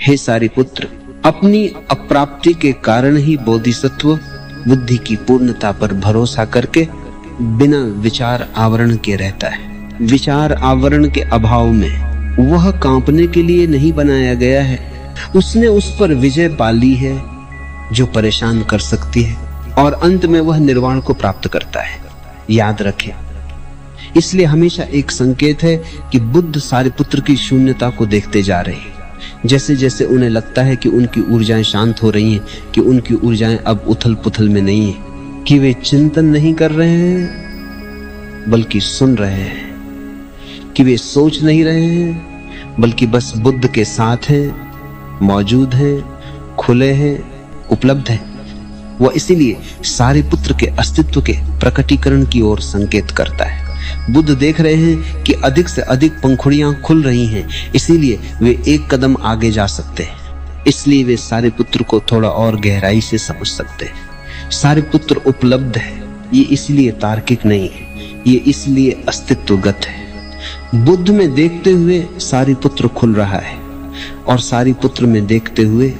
हे सारिपुत्र, अपनी अप्राप्ति के कारण ही बोधिसत्व बुद्धि की पूर्णता पर भरोसा करके बिना विचार आवरण के रहता है। विचार आवरण के अभाव में वह कांपने के लिए नहीं बनाया गया है। उसने उस पर विजय पा ली है जो परेशान कर सकती है, और अंत में वह निर्वाण को प्राप्त करता है। याद रखें, इसलिए हमेशा एक संकेत है कि बुद्ध सारिपुत्र की शून्यता को देखते जा रहे हैं। जैसे जैसे उन्हें लगता है कि उनकी ऊर्जाएं शांत हो रही हैं, कि उनकी ऊर्जाएं अब उथल पुथल में नहीं है, कि वे चिंतन नहीं कर रहे हैं बल्कि सुन रहे हैं, कि वे सोच नहीं रहे हैं बल्कि बस बुद्ध के साथ हैं, मौजूद हैं, खुले हैं, उपलब्ध हैं। वह इसीलिए सारिपुत्र के अस्तित्व के प्रकटीकरण की ओर संकेत करता है। बुद्ध देख रहे हैं कि अधिक से अधिक पंखुड़ियां खुल रही हैं, इसीलिए वे एक कदम आगे जा सकते हैं। इसलिए वे सारिपुत्र को थोड़ा और गहराई से समझ सकते हैं। सारिपुत्र उपलब्ध है, ये इसलिए तार्किक नहीं है, ये इसलिए अस्तित्वगत है। बुद्ध में देखते हुए सारिपुत्र खुल रहा है, और सारिपुत्र में देखते हुए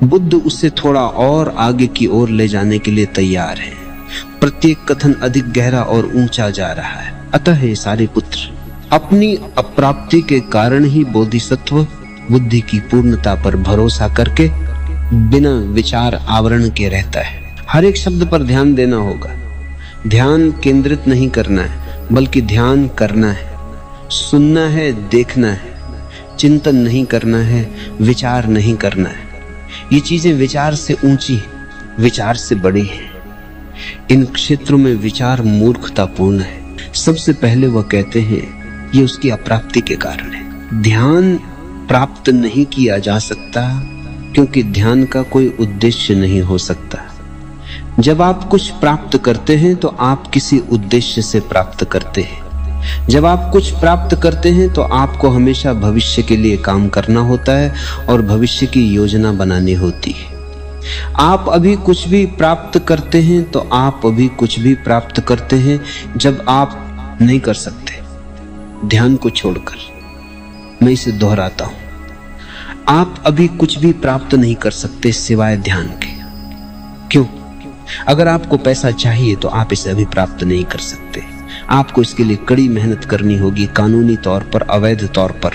बुद्ध उसे थोड़ा और आगे की ओर ले जाने के लिए तैयार है। प्रत्येक कथन अधिक गहरा और ऊंचा जा रहा है। अतः हे सारिपुत्र, अपनी अप्राप्ति के कारण ही बोधिसत्व बुद्धि की पूर्णता पर भरोसा करके बिना विचार आवरण के रहता है। हर एक शब्द पर ध्यान देना होगा। ध्यान केंद्रित नहीं करना है, बल्कि ध्यान करना है, सुनना है, देखना है। चिंतन नहीं करना है, विचार नहीं करना है। ये चीजें विचार से ऊंची, विचार से बड़ी हैं। इन क्षेत्रों में विचार मूर्खतापूर्ण है। सबसे पहले वह कहते हैं ये उसकी अप्राप्ति के कारण है। ध्यान प्राप्त नहीं किया जा सकता क्योंकि ध्यान का कोई उद्देश्य नहीं हो सकता। जब आप कुछ प्राप्त करते हैं तो आप किसी उद्देश्य से प्राप्त करते हैं। जब आप कुछ प्राप्त करते हैं तो आपको हमेशा भविष्य के लिए काम करना होता है और भविष्य की योजना बनानी होती है। आप अभी कुछ भी प्राप्त करते हैं तो आप अभी कुछ भी प्राप्त करते हैं जब आप नहीं कर सकते ध्यान को छोड़कर। मैं इसे दोहराता हूं, आप अभी कुछ भी प्राप्त नहीं कर सकते सिवाय ध्यान के। क्यों? अगर आपको पैसा चाहिए तो आप इसे अभी प्राप्त नहीं कर सकते। आपको इसके लिए कड़ी मेहनत करनी होगी, कानूनी तौर पर, अवैध तौर पर,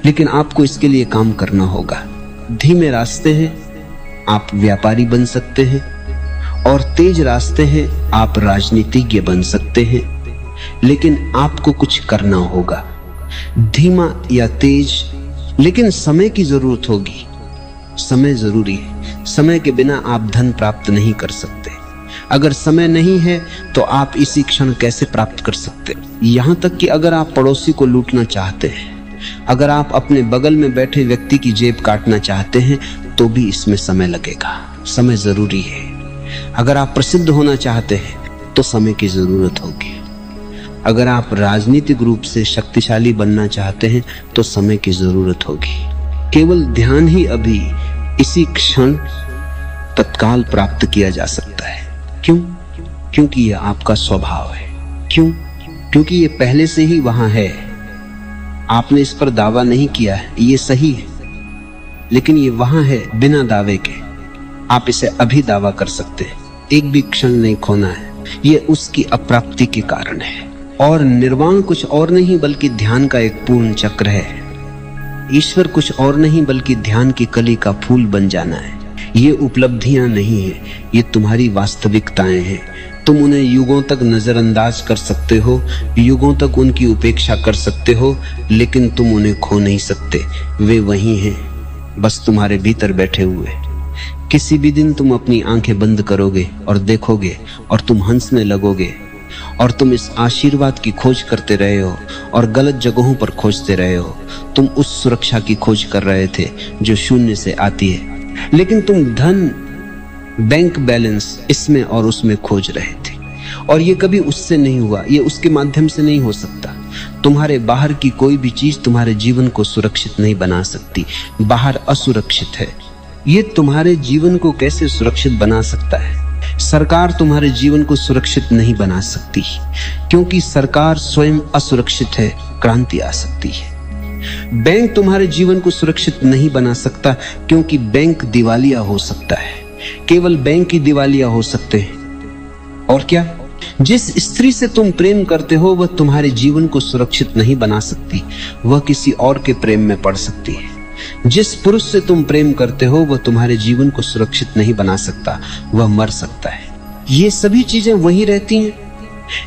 लेकिन आपको इसके लिए काम करना होगा। धीमे रास्ते हैं, आप व्यापारी बन सकते हैं, और तेज रास्ते हैं, आप राजनीतिज्ञ बन सकते हैं। लेकिन आपको कुछ करना होगा, धीमा या तेज, लेकिन समय की जरूरत होगी। समय जरूरी है। समय के बिना आप धन प्राप्त नहीं कर सकते। अगर समय नहीं है तो आप इसी क्षण कैसे प्राप्त कर सकते? यहां तक कि अगर आप पड़ोसी को लूटना चाहते हैं, अगर आप अपने बगल में बैठे व्यक्ति की जेब काटना चाहते हैं, तो भी इसमें समय लगेगा। समय जरूरी है। अगर आप प्रसिद्ध होना चाहते हैं तो समय की जरूरत होगी। अगर आप राजनीतिक रूप से शक्तिशाली बनना चाहते हैं तो समय की जरूरत होगी। केवल ध्यान ही अभी इसी क्षण तत्काल प्राप्त किया जा सकता है। क्यों? क्योंकि यह आपका स्वभाव है। क्यों? क्योंकि ये पहले से ही वहां है। आपने इस पर दावा नहीं किया है, ये सही है, लेकिन ये वहां है बिना दावे के। आप इसे अभी दावा कर सकते हैं। एक भी क्षण नहीं खोना है। ये उसकी अप्राप्ति के कारण है। और निर्वाण कुछ और नहीं बल्कि ध्यान का एक पूर्ण चक्र है। ईश्वर कुछ और नहीं बल्कि ध्यान की कली का फूल बन जाना है। ये उपलब्धियां नहीं है, ये तुम्हारी वास्तविकताएं हैं। तुम उन्हें युगों तक नजरअंदाज कर सकते हो, युगों तक उनकी उपेक्षा कर सकते हो, लेकिन तुम उन्हें खो नहीं सकते। वे वही हैं, बस तुम्हारे भीतर बैठे हुए। किसी भी दिन तुम अपनी आंखें बंद करोगे और देखोगे, और तुम हंसने लगोगे, और तुम इस आशीर्वाद की खोज करते रहे हो और गलत जगहों पर खोजते रहे हो। तुम उस सुरक्षा की खोज कर रहे थे जो शून्य से आती है, लेकिन तुम धन, बैंक बैलेंस, इसमें और उसमें खोज रहे थे, और ये कभी उससे नहीं हुआ। ये उसके माध्यम से नहीं हो सकता। तुम्हारे बाहर की कोई भी चीज तुम्हारे जीवन को सुरक्षित नहीं बना सकती। बाहर असुरक्षित है, ये तुम्हारे जीवन को कैसे सुरक्षित बना सकता है? सरकार तुम्हारे जीवन को सुरक्षित नहीं बना सकती, क्योंकि सरकार स्वयं असुरक्षित है। क्रांति आ सकती है, बैंक तुम्हारे जीवन को सुरक्षित नहीं बना सकता, क्योंकि बैंक दिवालिया हो सकता है। केवल बैंक ही दिवालिया हो सकते हैं। और क्या? जिस स्त्री से तुम प्रेम करते हो वह तुम्हारे जीवन को सुरक्षित नहीं बना सकती, वह किसी और के प्रेम में पड़ सकती है। जिस पुरुष से तुम प्रेम करते हो वह तुम्हारे जीवन को सुरक्षित नहीं बना सकता, वह मर सकता है। ये सभी चीजें वही रहती हैं।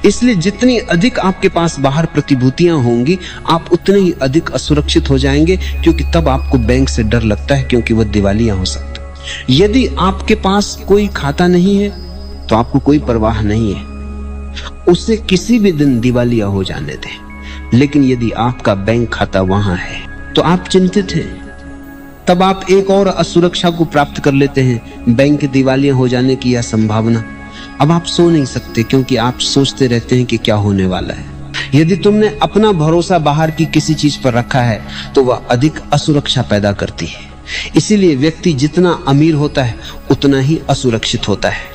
इसलिए जितनी अधिक आपके पास बाहर प्रतिभूतियां होंगी, आप उतने ही अधिक असुरक्षित हो जाएंगे, क्योंकि तब आपको बैंक से डर लगता है, क्योंकि वह दिवालिया हो सकता है। यदि आपके पास कोई खाता नहीं है तो आपको कोई परवाह नहीं है, उसे किसी भी दिन दिवालिया हो जाने दें। लेकिन यदि आपका बैंक खाता वहां है तो आप चिंतित हैं। तब आप एक और असुरक्षा को प्राप्त कर लेते हैं, बैंक दिवालिया हो जाने की यह संभावना। अब आप सो नहीं सकते, क्योंकि आप सोचते रहते हैं कि क्या होने वाला है। यदि तुमने अपना भरोसा बाहर की किसी चीज पर रखा है तो वह अधिक असुरक्षा पैदा करती है। इसीलिए व्यक्ति जितना अमीर होता है उतना ही असुरक्षित होता है।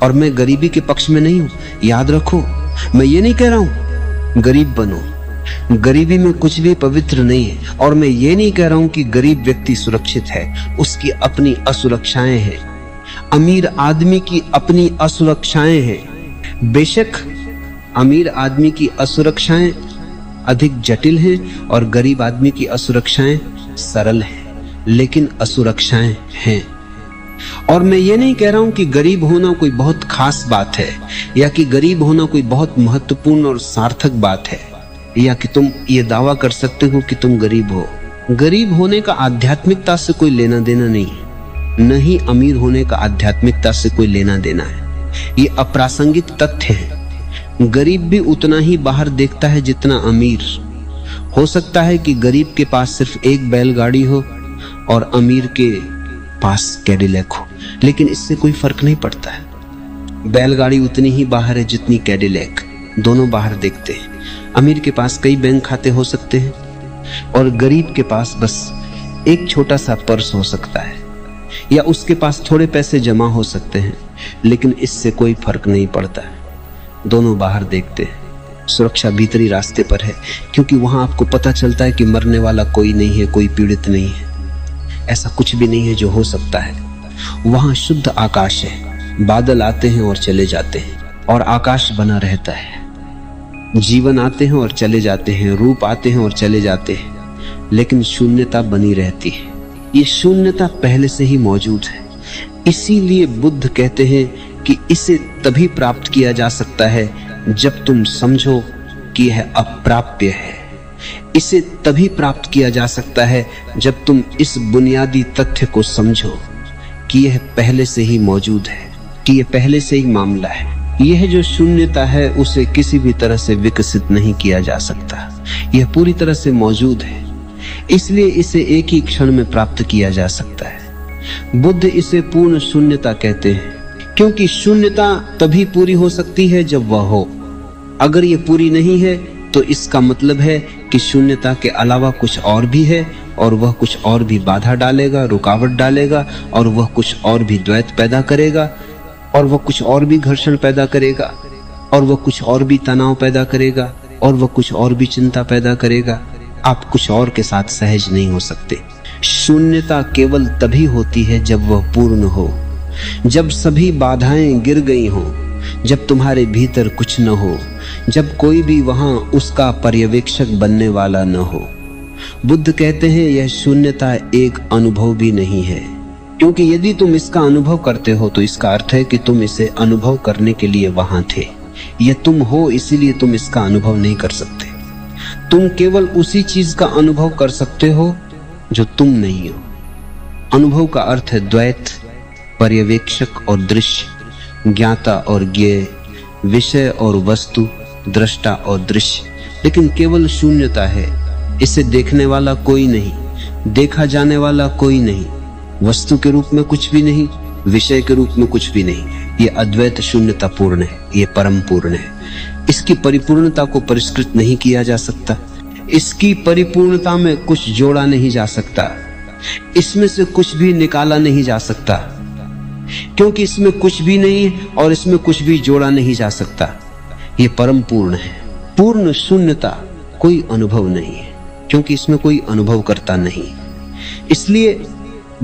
और मैं गरीबी के पक्ष में नहीं हूं, याद रखो। मैं ये नहीं कह रहा हूं गरीब बनो, गरीबी में कुछ भी पवित्र नहीं है। और मैं ये नहीं कह रहा हूं कि गरीब व्यक्ति सुरक्षित है, उसकी अपनी असुरक्षाएं हैं। अमीर आदमी की अपनी असुरक्षाएं हैं। बेशक अमीर आदमी की असुरक्षाएं अधिक जटिल हैं और गरीब आदमी की असुरक्षाएं सरल हैं, लेकिन असुरक्षाएं हैं। और मैं ये नहीं कह रहा हूं कि गरीब होना कोई बहुत खास बात है, या कि गरीब होना कोई बहुत महत्वपूर्ण और सार्थक बात है, या कि तुम ये दावा कर सकते हो कि तुम गरीब हो। गरीब होने का आध्यात्मिकता से कोई लेना देना नहीं है, न ही अमीर होने का आध्यात्मिकता से कोई लेना देना है। ये अप्रासंगिक तथ्य है। गरीब भी उतना ही बाहर देखता है जितना अमीर। हो सकता है कि गरीब के पास सिर्फ एक बैलगाड़ी हो और अमीर के पास कैडिलैक हो, लेकिन इससे कोई फर्क नहीं पड़ता है। बैलगाड़ी उतनी ही बाहर है जितनी कैडिलैक, दोनों बाहर देखते हैं। अमीर के पास कई बैंक खाते हो सकते हैं और गरीब के पास बस एक छोटा सा पर्स हो सकता है, या उसके पास थोड़े पैसे जमा हो सकते हैं, लेकिन इससे कोई फर्क नहीं पड़ता है। दोनों बाहर देखते हैं। सुरक्षा भीतरी रास्ते पर है, क्योंकि वहां आपको पता चलता है कि मरने वाला कोई नहीं है, कोई पीड़ित नहीं है, ऐसा कुछ भी नहीं है जो हो सकता है। वहां शुद्ध आकाश है, बादल आते हैं और चले जाते हैं और आकाश बना रहता है। जीवन आते हैं और चले जाते हैं, रूप आते हैं और चले जाते हैं, लेकिन शून्यता बनी रहती है। ये शून्यता पहले से ही मौजूद है। इसीलिए बुद्ध कहते हैं कि इसे तभी प्राप्त किया जा सकता है जब तुम समझो कि यह अप्राप्य है। इसे तभी प्राप्त किया जा सकता है जब तुम इस बुनियादी तथ्य को समझो कि यह पहले से ही मौजूद है, कि यह पहले से ही मामला है। यह जो शून्यता है उसे किसी भी तरह से विकसित नहीं किया जा सकता, यह पूरी तरह से मौजूद है। इसलिए इसे एक ही क्षण में प्राप्त किया जा सकता है। बुद्ध इसे पूर्ण शून्यता कहते हैं, क्योंकि शून्यता तभी पूरी हो सकती है जब वह हो। अगर ये पूरी नहीं है तो इसका मतलब है कि शून्यता के अलावा कुछ और भी है, और वह कुछ और भी बाधा डालेगा, रुकावट डालेगा, और वह कुछ और भी द्वैत पैदा करेगा, और वह कुछ और भी घर्षण पैदा करेगा, और वह कुछ और भी तनाव पैदा करेगा, और वह कुछ और भी चिंता पैदा करेगा। आप कुछ और के साथ सहज नहीं हो सकते। शून्यता केवल तभी होती है जब वह पूर्ण हो, जब सभी बाधाएं गिर गई हों, जब तुम्हारे भीतर कुछ न हो, जब कोई भी वहां उसका पर्यवेक्षक बनने वाला न हो। बुद्ध कहते हैं यह शून्यता एक अनुभव भी नहीं है, क्योंकि यदि तुम इसका अनुभव करते हो तो इसका अर्थ है कि तुम इसे अनुभव करने के लिए वहां थे। यह तुम हो, इसीलिए तुम इसका अनुभव नहीं कर सकते। तुम केवल उसी चीज का अनुभव कर सकते हो जो तुम नहीं हो। अनुभव का अर्थ है द्वैत, पर्यवेक्षक और दृश्य, ज्ञाता और ज्ञेय, विषय और वस्तु, दृष्टा और दृश्य। लेकिन केवल शून्यता है। इसे देखने वाला कोई नहीं, देखा जाने वाला कोई नहीं, वस्तु के रूप में कुछ भी नहीं, विषय के रूप में कुछ भी नहीं। ये अद्वैत शून्यता पूर्ण है, ये परम पूर्ण है। इसकी परिपूर्णता को परिष्कृत नहीं किया जा सकता, इसकी परिपूर्णता में कुछ जोड़ा नहीं जा सकता, इसमें से कुछ भी निकाला नहीं जा सकता, क्योंकि इसमें कुछ भी नहीं है और इसमें कुछ भी जोड़ा नहीं जा सकता। ये परम पूर्ण है। पूर्ण शून्यता कोई अनुभव नहीं है, क्योंकि इसमें कोई अनुभव करता नहीं। इसलिए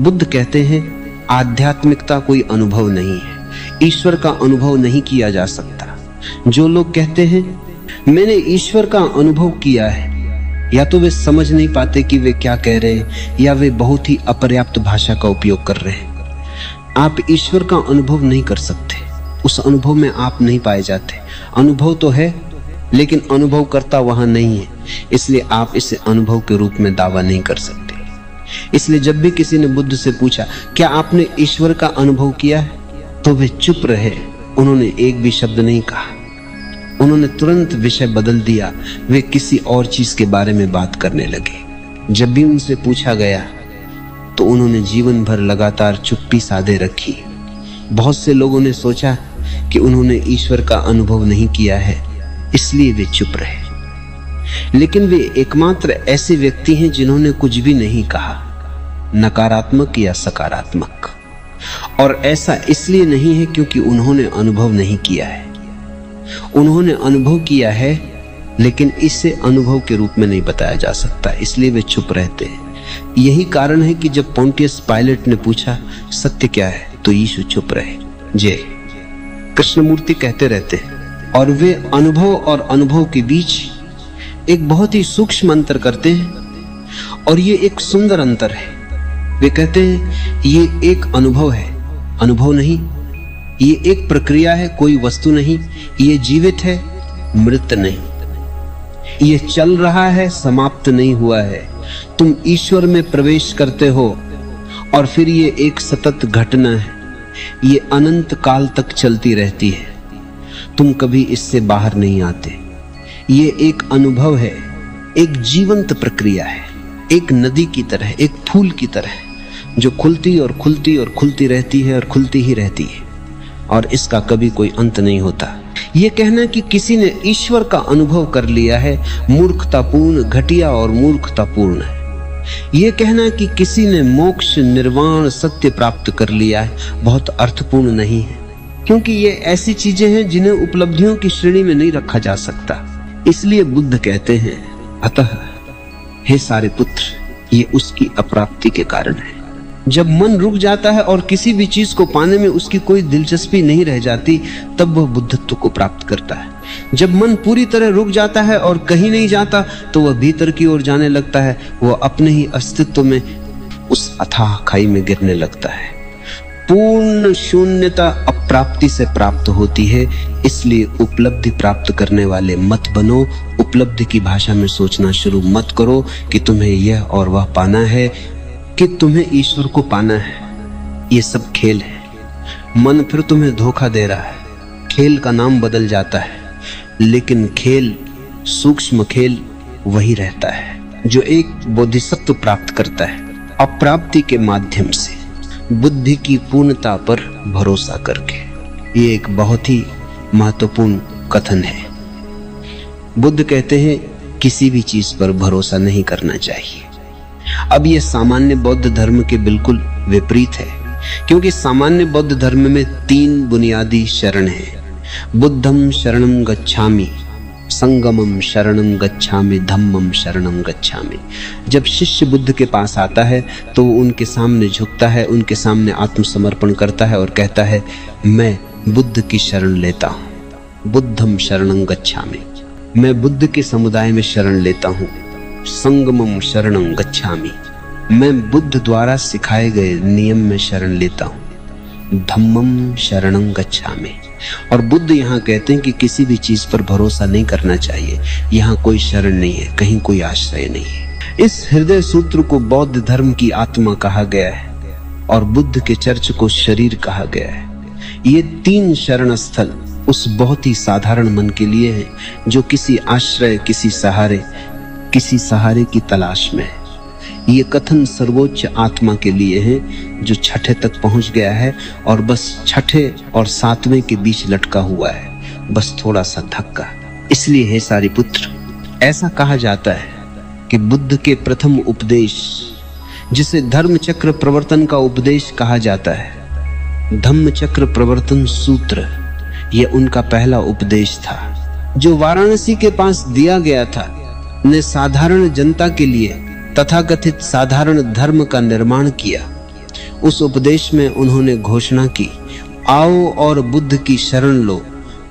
बुद्ध कहते हैं आध्यात्मिकता कोई अनुभव नहीं है, ईश्वर का अनुभव नहीं किया जा सकता। जो लोग कहते हैं मैंने ईश्वर का अनुभव किया है, या तो वे समझ नहीं पाते कि वे क्या कह रहे हैं, या वे बहुत ही अपर्याप्त भाषा का उपयोग कर रहे हैं। आप ईश्वर का अनुभव नहीं कर सकते, उस अनुभव में आप नहीं पाए जाते। अनुभव तो है लेकिन अनुभव करता वहां नहीं है, इसलिए आप इसे अनुभव के रूप में दावा नहीं कर सकते। इसलिए जब भी किसी ने बुद्ध से पूछा क्या आपने ईश्वर का अनुभव किया है, तो वे चुप रहे, उन्होंने एक भी शब्द नहीं कहा। उन्होंने तुरंत विषय बदल दिया, वे किसी और चीज के बारे में बात करने लगे। जब भी उनसे पूछा गया तो उन्होंने जीवन भर लगातार चुप्पी साधे रखी। बहुत से लोगों ने सोचा कि उन्होंने ईश्वर का अनुभव नहीं किया है, इसलिए वे चुप रहे। लेकिन वे एकमात्र ऐसे व्यक्ति हैं जिन्होंने कुछ भी नहीं कहा, नकारात्मक या सकारात्मक। और ऐसा इसलिए नहीं है क्योंकि उन्होंने अनुभव नहीं किया है। उन्होंने अनुभव किया है लेकिन इसे अनुभव के रूप में नहीं बताया जा सकता, इसलिए वे चुप रहते हैं। यही कारण है कि जब पोंटियस पायलट ने पूछा सत्य क्या है, तो यीशु चुप रहे। जय कृष्णमूर्ति कहते रहते हैं, और वे अनुभव और अनुभव के बीच एक बहुत ही सूक्ष्म अंतर करते हैं, और ये एक सुंदर अंतर है। वे कहते हैं ये एक अनुभव है, अनुभव नहीं। ये एक प्रक्रिया है, कोई वस्तु नहीं। ये जीवित है, मृत नहीं। ये चल रहा है, समाप्त नहीं हुआ है। तुम ईश्वर में प्रवेश करते हो और फिर ये एक सतत घटना है, ये अनंत काल तक चलती रहती है। तुम कभी इससे बाहर नहीं आते। ये एक अनुभव है, एक जीवंत प्रक्रिया है, एक नदी की तरह, एक फूल की तरह जो खुलती और खुलती और खुलती रहती है और खुलती ही रहती है, और इसका कभी कोई अंत नहीं होता। ये कहना कि किसी ने ईश्वर का अनुभव कर लिया है मूर्खतापूर्ण, घटिया और मूर्खतापूर्ण है। ये कहना कि किसी ने मोक्ष, निर्वाण, सत्य प्राप्त कर लिया है बहुत अर्थपूर्ण नहीं है, क्योंकि ये ऐसी चीजें हैं जिन्हें उपलब्धियों की श्रेणी में नहीं रखा जा सकता। इसलिए बुद्ध कहते हैं अतः हे सारे पुत्र, ये उसकी अप्राप्ति के कारण है। जब मन रुक जाता है और किसी भी चीज को पाने में उसकी कोई दिलचस्पी नहीं रह जाती, तब वह बुद्धत्व को प्राप्त करता है। जब मन पूरी तरह रुक जाता है और कहीं नहीं जाता, तो वह भीतर की ओर जाने लगता है, वह अपने ही अस्तित्व में उस अथाह खाई में गिरने लगता है। पूर्ण शून्यता अप्राप्ति से प्राप्त होती है। इसलिए उपलब्धि प्राप्त करने वाले मत बनो। उपलब्धि की भाषा में सोचना शुरू मत करो कि तुम्हें यह और वह पाना है, कि तुम्हें ईश्वर को पाना है। ये सब खेल है। मन फिर तुम्हें धोखा दे रहा है। खेल का नाम बदल जाता है, लेकिन खेल, सूक्ष्म खेल वही रहता है जो एक बोधिसत्व प्राप्त करता है अप्राप्ति के माध्यम से, बुद्धि की पूर्णता पर भरोसा करके। ये एक बहुत ही महत्वपूर्ण कथन है। बुद्ध कहते हैं किसी भी चीज पर भरोसा नहीं करना चाहिए। अब ये सामान्य बौद्ध धर्म के बिल्कुल विपरीत है, क्योंकि सामान्य बौद्ध धर्म में 3 बुनियादी शरण हैं। बुद्धम शरणम गच्छामि, संगमम शरणम गच्छामि, धम्मम शरणम गच्छामि। जब शिष्य बुद्ध के पास आता है तो वो उनके सामने झुकता है, उनके सामने आत्मसमर्पण करता है और कहता है मैं बुद्ध की शरण लेता हूँ। बुद्धम शरणम गच्छामि, मैं बुद्ध के समुदाय में शरण लेता हूँ। संगमम शरणम गच्छामि, मैं बुद्ध द्वारा सिखाए गए नियम में शरण लेता हूँ। धम्मम शरणम गच्छामि, और बुद्ध यहाँ कहते हैं कि किसी भी चीज पर भरोसा नहीं करना चाहिए। यहाँ कोई शरण नहीं है, कहीं कोई आश्रय नहीं है। इस हृदय सूत्र को बौद्ध धर्म की आत्मा कहा गया है और बुद्ध के चर्च को शरीर कहा गया है। ये 3 शरण स्थल उस बहुत ही साधारण मन के लिए है जो किसी आश्रय, किसी सहारे की तलाश में है। ये कथन सर्वोच्च आत्मा के लिए है जो 6ठे तक पहुंच गया है और बस 6ठे और 7वें के बीच लटका हुआ है, बस थोड़ा सा धक्का। इसलिए हे सारे पुत्र, ऐसा कहा जाता है कि बुद्ध के प्रथम उपदेश, जिसे धर्म चक्र प्रवर्तन का उपदेश कहा जाता है, धम्म चक्र प्रवर्तन सूत्र, यह उनका पहला उपदेश था जो वाराणसी के पास दिया गया था। ने साधारण जनता के लिए तथाकथित साधारण धर्म का निर्माण किया। उस उपदेश में उन्होंने घोषणा की, आओ और बुद्ध की शरण लो,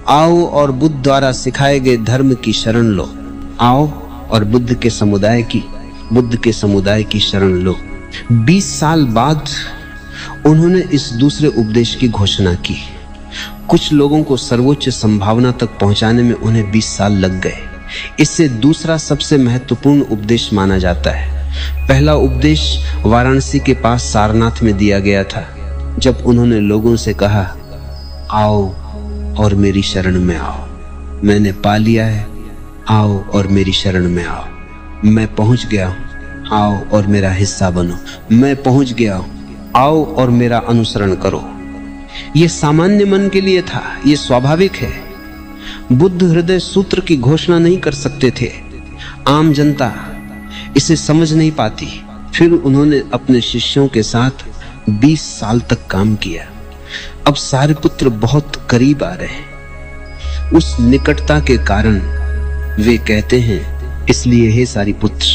आओ और बुद्ध द्वारा सिखाए गए धर्म की शरण लो, आओ और बुद्ध के समुदाय की शरण लो। 20 साल बाद उन्होंने इस दूसरे उपदेश की घोषणा की। कुछ लोगों को सर्वोच्च संभावना तक पहुंचाने में उन्हें 20 साल लग गए। इससे दूसरा सबसे महत्वपूर्ण उपदेश माना जाता है। पहला उपदेश वाराणसी के पास सारनाथ में दिया गया था, जब उन्होंने लोगों से कहा, आओ और मेरी शरण में आओ, मैंने पा लिया है, आओ और मेरी शरण में आओ, मैं पहुंच गया हूं, आओ और मेरा हिस्सा बनो, मैं पहुंच गया हूं, आओ और मेरा अनुसरण करो। यह सामान्य मन के लिए था, यह स्वाभाविक है। बुद्ध हृदय सूत्र की घोषणा नहीं कर सकते थे, आम जनता इसे समझ नहीं पाती। फिर उन्होंने अपने शिष्यों के साथ 20 साल तक काम किया। अब सारिपुत्र बहुत करीब आ रहे। उस निकटता के कारण वे कहते हैं, इसलिए हे सारिपुत्र,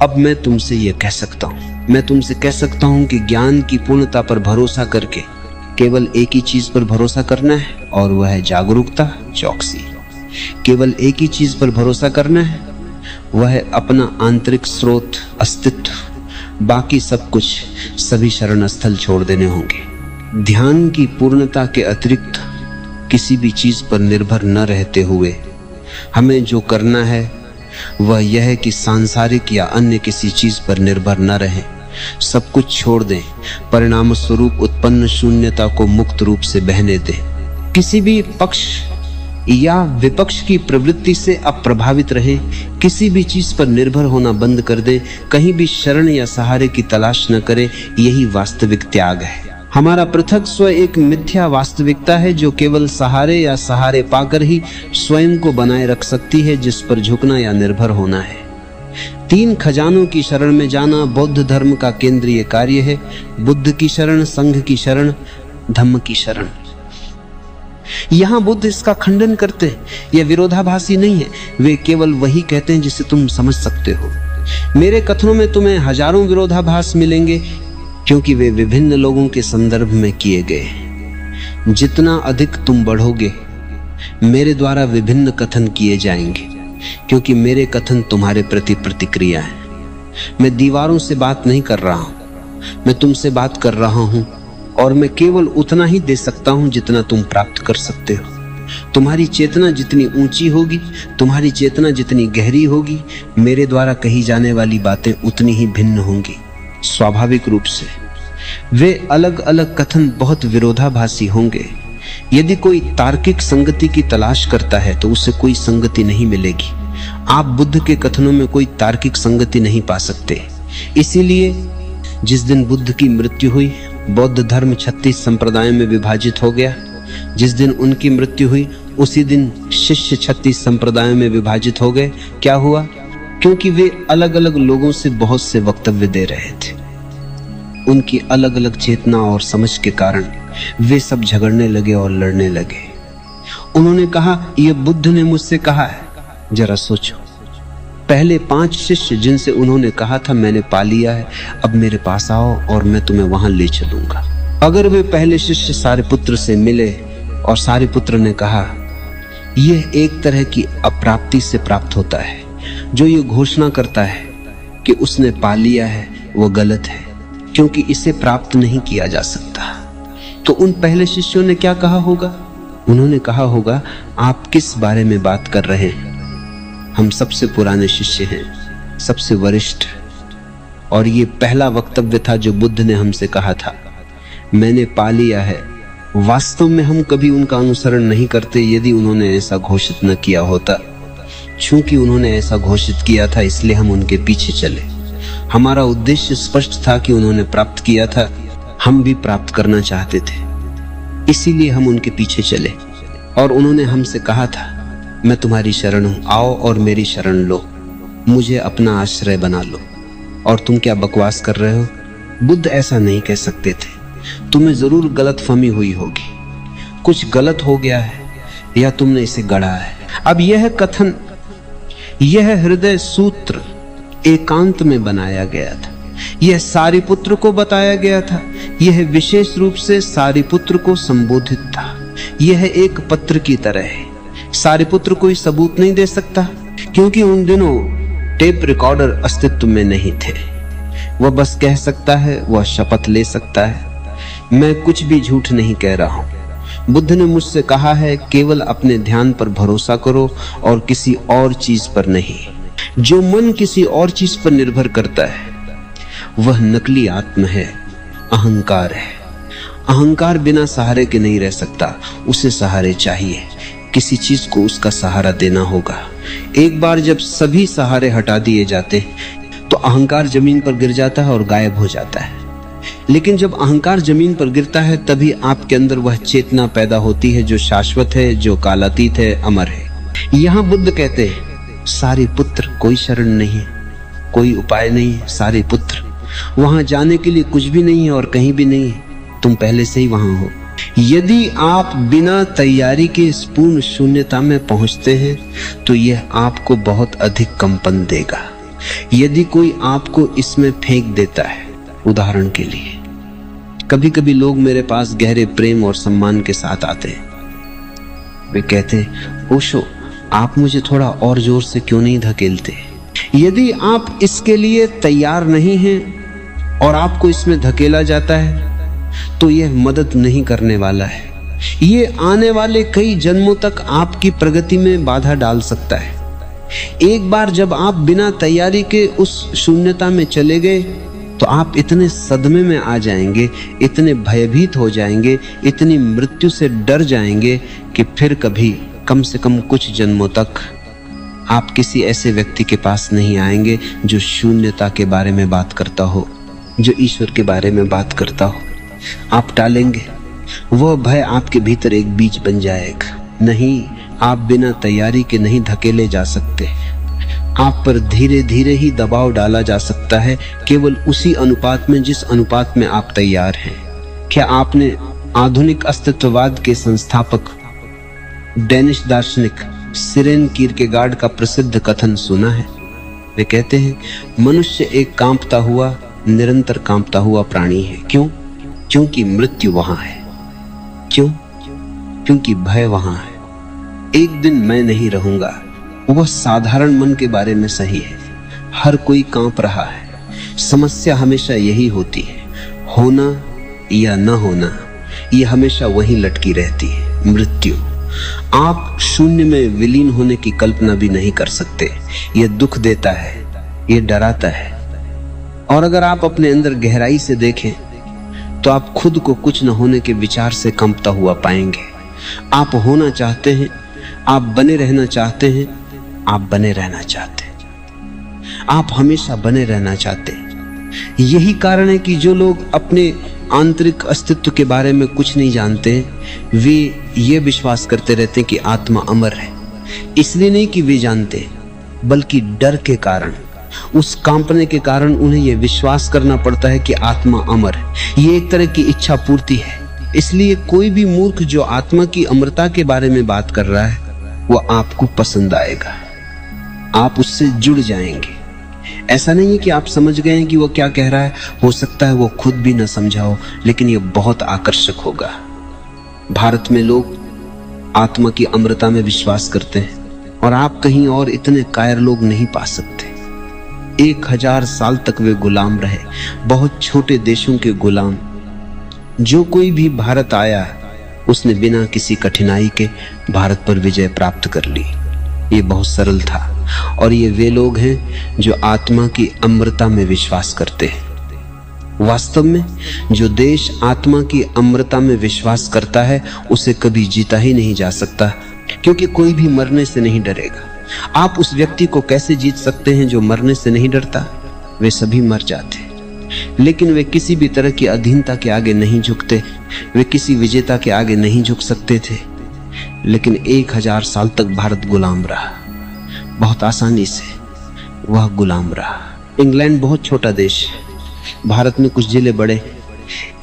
अब मैं तुमसे यह कह सकता हूं, मैं तुमसे कह सकता हूं कि ज्ञान की पूर्णता पर भरोसा करके केवल एक ही चीज पर भरोसा करना है, और वह है जागरूकता, चौकसी। केवल एक ही चीज पर भरोसा करना है, वह है अपना आंतरिक स्रोत, अस्तित्व। बाकी सब कुछ, सभी शरण स्थल छोड़ देने होंगे। ध्यान की पूर्णता के अतिरिक्त किसी भी चीज पर निर्भर न रहते हुए हमें जो करना है वह यह है कि सांसारिक या अन्य किसी चीज पर निर्भर न रहें, सब कुछ छोड़ दें, परिणाम स्वरूप उत्पन्न शून्यता को मुक्त रूप से बहने दें। किसी भी पक्ष या विपक्ष की प्रवृत्ति से अप्रभावित रहे, किसी भी चीज पर निर्भर होना बंद कर दे, कहीं भी शरण या सहारे की तलाश न करे। यही वास्तविक त्याग है। हमारा पृथक स्व एक मिथ्या वास्तविकता है जो केवल सहारे या सहारे पाकर ही स्वयं को बनाए रख सकती है, जिस पर झुकना या निर्भर होना है। 3 खजानों की शरण में जाना बौद्ध धर्म का केंद्रीय कार्य है। बुद्ध की शरण, संघ की शरण, धम्म की शरण। यहाँ बुद्ध इसका खंडन करते हैं, यह विरोधाभासी नहीं है। वे केवल वही कहते हैं जिसे तुम समझ सकते हो। मेरे कथनों में तुम्हें हजारों विरोधाभास मिलेंगे, क्योंकि वे विभिन्न लोगों के संदर्भ में किए गए। जितना अधिक तुम बढ़ोगे, मेरे द्वारा विभिन्न कथन किए जाएंगे, क्योंकि मेरे कथन तुम्हारे प्रति प्रतिक्रिया है। मैं दीवारों से बात नहीं कर रहा हूं, मैं तुमसे बात कर रहा हूं, और मैं केवल उतना ही दे सकता हूं जितना तुम प्राप्त कर सकते हो। तुम्हारी चेतना जितनी ऊंची होगी, तुम्हारी चेतना जितनी गहरी होगी, मेरे द्वारा कही जाने वाली बातें उतनी ही भिन्न होंगी। स्वाभाविक रूप से वे अलग अलग कथन बहुत विरोधाभासी होंगे। यदि कोई तार्किक संगति की तलाश करता है तो उसे कोई संगति नहीं मिलेगी। आप बुद्ध के कथनों में कोई तार्किक संगति नहीं पा सकते। इसीलिए जिस दिन बुद्ध की मृत्यु हुई, बौद्ध धर्म 36 संप्रदायों में विभाजित हो गया। जिस दिन उनकी मृत्यु हुई, उसी दिन शिष्य 36 संप्रदायों में विभाजित हो गए। क्या हुआ? क्योंकि वे अलग अलग लोगों से बहुत से वक्तव्य दे रहे थे। उनकी अलग अलग चेतना और समझ के कारण वे सब झगड़ने लगे और लड़ने लगे। उन्होंने कहा, यह बुद्ध ने मुझसे कहा है। जरा सोचो, पहले 5 शिष्य जिनसे उन्होंने कहा था मैंने पा लिया है, अब मेरे पास आओ और मैं तुम्हें वहां ले चलूंगा। अगर वे पहले शिष्य सारिपुत्र से मिले और सारिपुत्र ने कहा, यह एक तरह की अप्राप्ति से प्राप्त होता है, जो ये घोषणा करता है कि उसने पा लिया है, वो गलत है, क्योंकि इसे प्राप्त नहीं किया जा सकता। तो उन पहले शिष्यों ने क्या कहा होगा? उन्होंने कहा होगा, आप किस बारे में बात कर रहे हैं? हम सबसे पुराने शिष्य हैं, सबसे वरिष्ठ। और ये पहला वक्तव्य था जो बुद्ध ने हमसे कहा था, मैंने पा लिया है। वास्तव में हम कभी उनका अनुसरण नहीं करते यदि उन्होंने ऐसा घोषित न किया होता। चूंकि उन्होंने ऐसा घोषित किया था, इसलिए हम उनके पीछे चले। हमारा उद्देश्य स्पष्ट था कि उन्होंने प्राप्त किया था, हम भी प्राप्त करना चाहते थे, इसीलिए हम उनके पीछे चले। और उन्होंने हमसे कहा था, मैं तुम्हारी शरण हूं, आओ और मेरी शरण लो, मुझे अपना आश्रय बना लो। और तुम क्या बकवास कर रहे हो? बुद्ध ऐसा नहीं कह सकते थे। तुम्हें जरूर गलतफहमी हुई होगी, कुछ गलत हो गया है या तुमने इसे गढ़ा है। अब यह कथन यह हृदय सूत्र एकांत में बनाया गया था। यह सारिपुत्र को बताया गया था। यह विशेष रूप से सारिपुत्र को संबोधित था। यह एक पत्र की तरह है। सारिपुत्र कोई सबूत नहीं दे सकता, क्योंकि उन दिनों टेप रिकॉर्डर अस्तित्व में नहीं थे। वह बस कह सकता है, वह शपथ ले सकता है, मैं कुछ भी झूठ नहीं कह रहा हूं। बुद्ध ने मुझसे कहा है, केवल अपने ध्यान पर भरोसा करो और किसी और चीज पर नहीं। जो मन किसी और चीज पर निर्भर करता है वह नकली आत्मा है, अहंकार है। अहंकार बिना सहारे के नहीं रह सकता, उसे सहारे चाहिए। किसी चीज को उसका सहारा देना होगा। एक बार जब सभी सहारे हटा दिए जाते तो अहंकार जमीन पर गिर जाता है और गायब हो जाता है। लेकिन जब अहंकार जमीन पर गिरता है तभी आपके अंदर वह चेतना पैदा होती है जो शाश्वत है, जो कालातीत है, अमर है। यहाँ बुद्ध कहते हैं, सारिपुत्र कोई शरण नहीं है, कोई उपाय नहीं है। सारिपुत्र, वहां जाने के लिए कुछ भी नहीं है और कहीं भी नहीं है, तुम पहले से ही वहां हो। यदि आप बिना तैयारी के इस पूर्ण शून्यता में पहुंचते हैं तो यह आपको बहुत अधिक कंपन देगा। यदि कोई आपको इसमें फेंक देता है, उदाहरण के लिए कभी कभी लोग मेरे पास गहरे प्रेम और सम्मान के साथ आते हैं। वे कहते हैं, ओशो आप मुझे थोड़ा और जोर से क्यों नहीं धकेलते। यदि आप इसके लिए तैयार नहीं हैं और आपको इसमें धकेला जाता है तो यह मदद नहीं करने वाला है। ये आने वाले कई जन्मों तक आपकी प्रगति में बाधा डाल सकता है। एक बार जब आप बिना तैयारी के उस शून्यता में चले गए तो आप इतने सदमे में आ जाएंगे, इतने भयभीत हो जाएंगे, इतनी मृत्यु से डर जाएंगे कि फिर कभी, कम से कम कुछ जन्मों तक आप किसी ऐसे व्यक्ति के पास नहीं आएंगे जो शून्यता के बारे में बात करता हो, जो ईश्वर के बारे में बात करता हो। आप टालेंगे, वह भय आपके भीतर एक बीज बन जाएगा। नहीं, आप बिना तैयारी के नहीं धकेले जा सकते। आप पर धीरे धीरे ही दबाव डाला जा सकता है, केवल उसी अनुपात में जिस अनुपात में आप तैयार हैं। क्या आपने आधुनिक अस्तित्ववाद के संस्थापक डेनिश दार्शनिक सिरेन कीरकेगार्ड का प्रसिद्ध कथन सुना है? वे कहते हैं, मनुष्य एक कांपता हुआ, निरंतर कांपता हुआ प्राणी है। क्यों? क्योंकि मृत्यु वहां है। क्यों? क्योंकि भय वहां है। एक दिन मैं नहीं रहूंगा। वह साधारण मन के बारे में सही है। हर कोई कांप रहा है। समस्या हमेशा यही होती है, होना या न होना, यह हमेशा वहीं लटकी रहती है, मृत्यु। आप शून्य में विलीन होने की कल्पना भी नहीं कर सकते। यह दुख देता है, यह डराता है। और अगर आप अपने अंदर गहराई से देखें तो आप खुद को कुछ न होने के विचार से कंपता हुआ पाएंगे। आप होना चाहते हैं, आप बने रहना चाहते हैं, आप बने रहना चाहते हैं, आप हमेशा बने रहना चाहते हैं। यही कारण है कि जो लोग अपने आंतरिक अस्तित्व के बारे में कुछ नहीं जानते, वे ये विश्वास करते रहते हैं कि आत्मा अमर है। इसलिए नहीं कि वे जानते, बल्कि डर के कारण, उस कांपने के कारण उन्हें यह विश्वास करना पड़ता है कि आत्मा अमर है। ये एक तरह की इच्छा पूर्ति है। इसलिए कोई भी मूर्ख जो आत्मा की अमरता के बारे में बात कर रहा है, वह आपको पसंद आएगा, आप उससे जुड़ जाएंगे। ऐसा नहीं है कि आप समझ गए हैं कि वो क्या कह रहा है। हो सकता है वो खुद भी न समझा हो, लेकिन ये बहुत आकर्षक होगा। भारत में लोग आत्मा की अमरता में विश्वास करते हैं और आप कहीं और इतने कायर लोग नहीं पा सकते। 1000 साल तक वे गुलाम रहे, बहुत छोटे देशों के गुलाम। जो कोई भी भारत आया, उसने बिना किसी कठिनाई के भारत पर विजय प्राप्त कर ली। ये बहुत सरल था। और ये वे लोग हैं जो आत्मा की अमरता में विश्वास करते हैं। वास्तव में जो देश आत्मा की अमरता में विश्वास करता है, उसे कभी जीता ही नहीं जा सकता, क्योंकि कोई भी मरने से नहीं डरेगा। आप उस व्यक्ति को कैसे जीत सकते हैं जो मरने से नहीं डरता? वे सभी मर जाते, लेकिन वे किसी भी तरह की अधीनता के आगे नहीं झुकते। वे किसी विजेता के आगे नहीं झुक सकते थे। लेकिन 1000 साल तक भारत गुलाम रहा, बहुत आसानी से वह गुलाम रहा। इंग्लैंड बहुत छोटा देश है, भारत में कुछ जिले बड़े।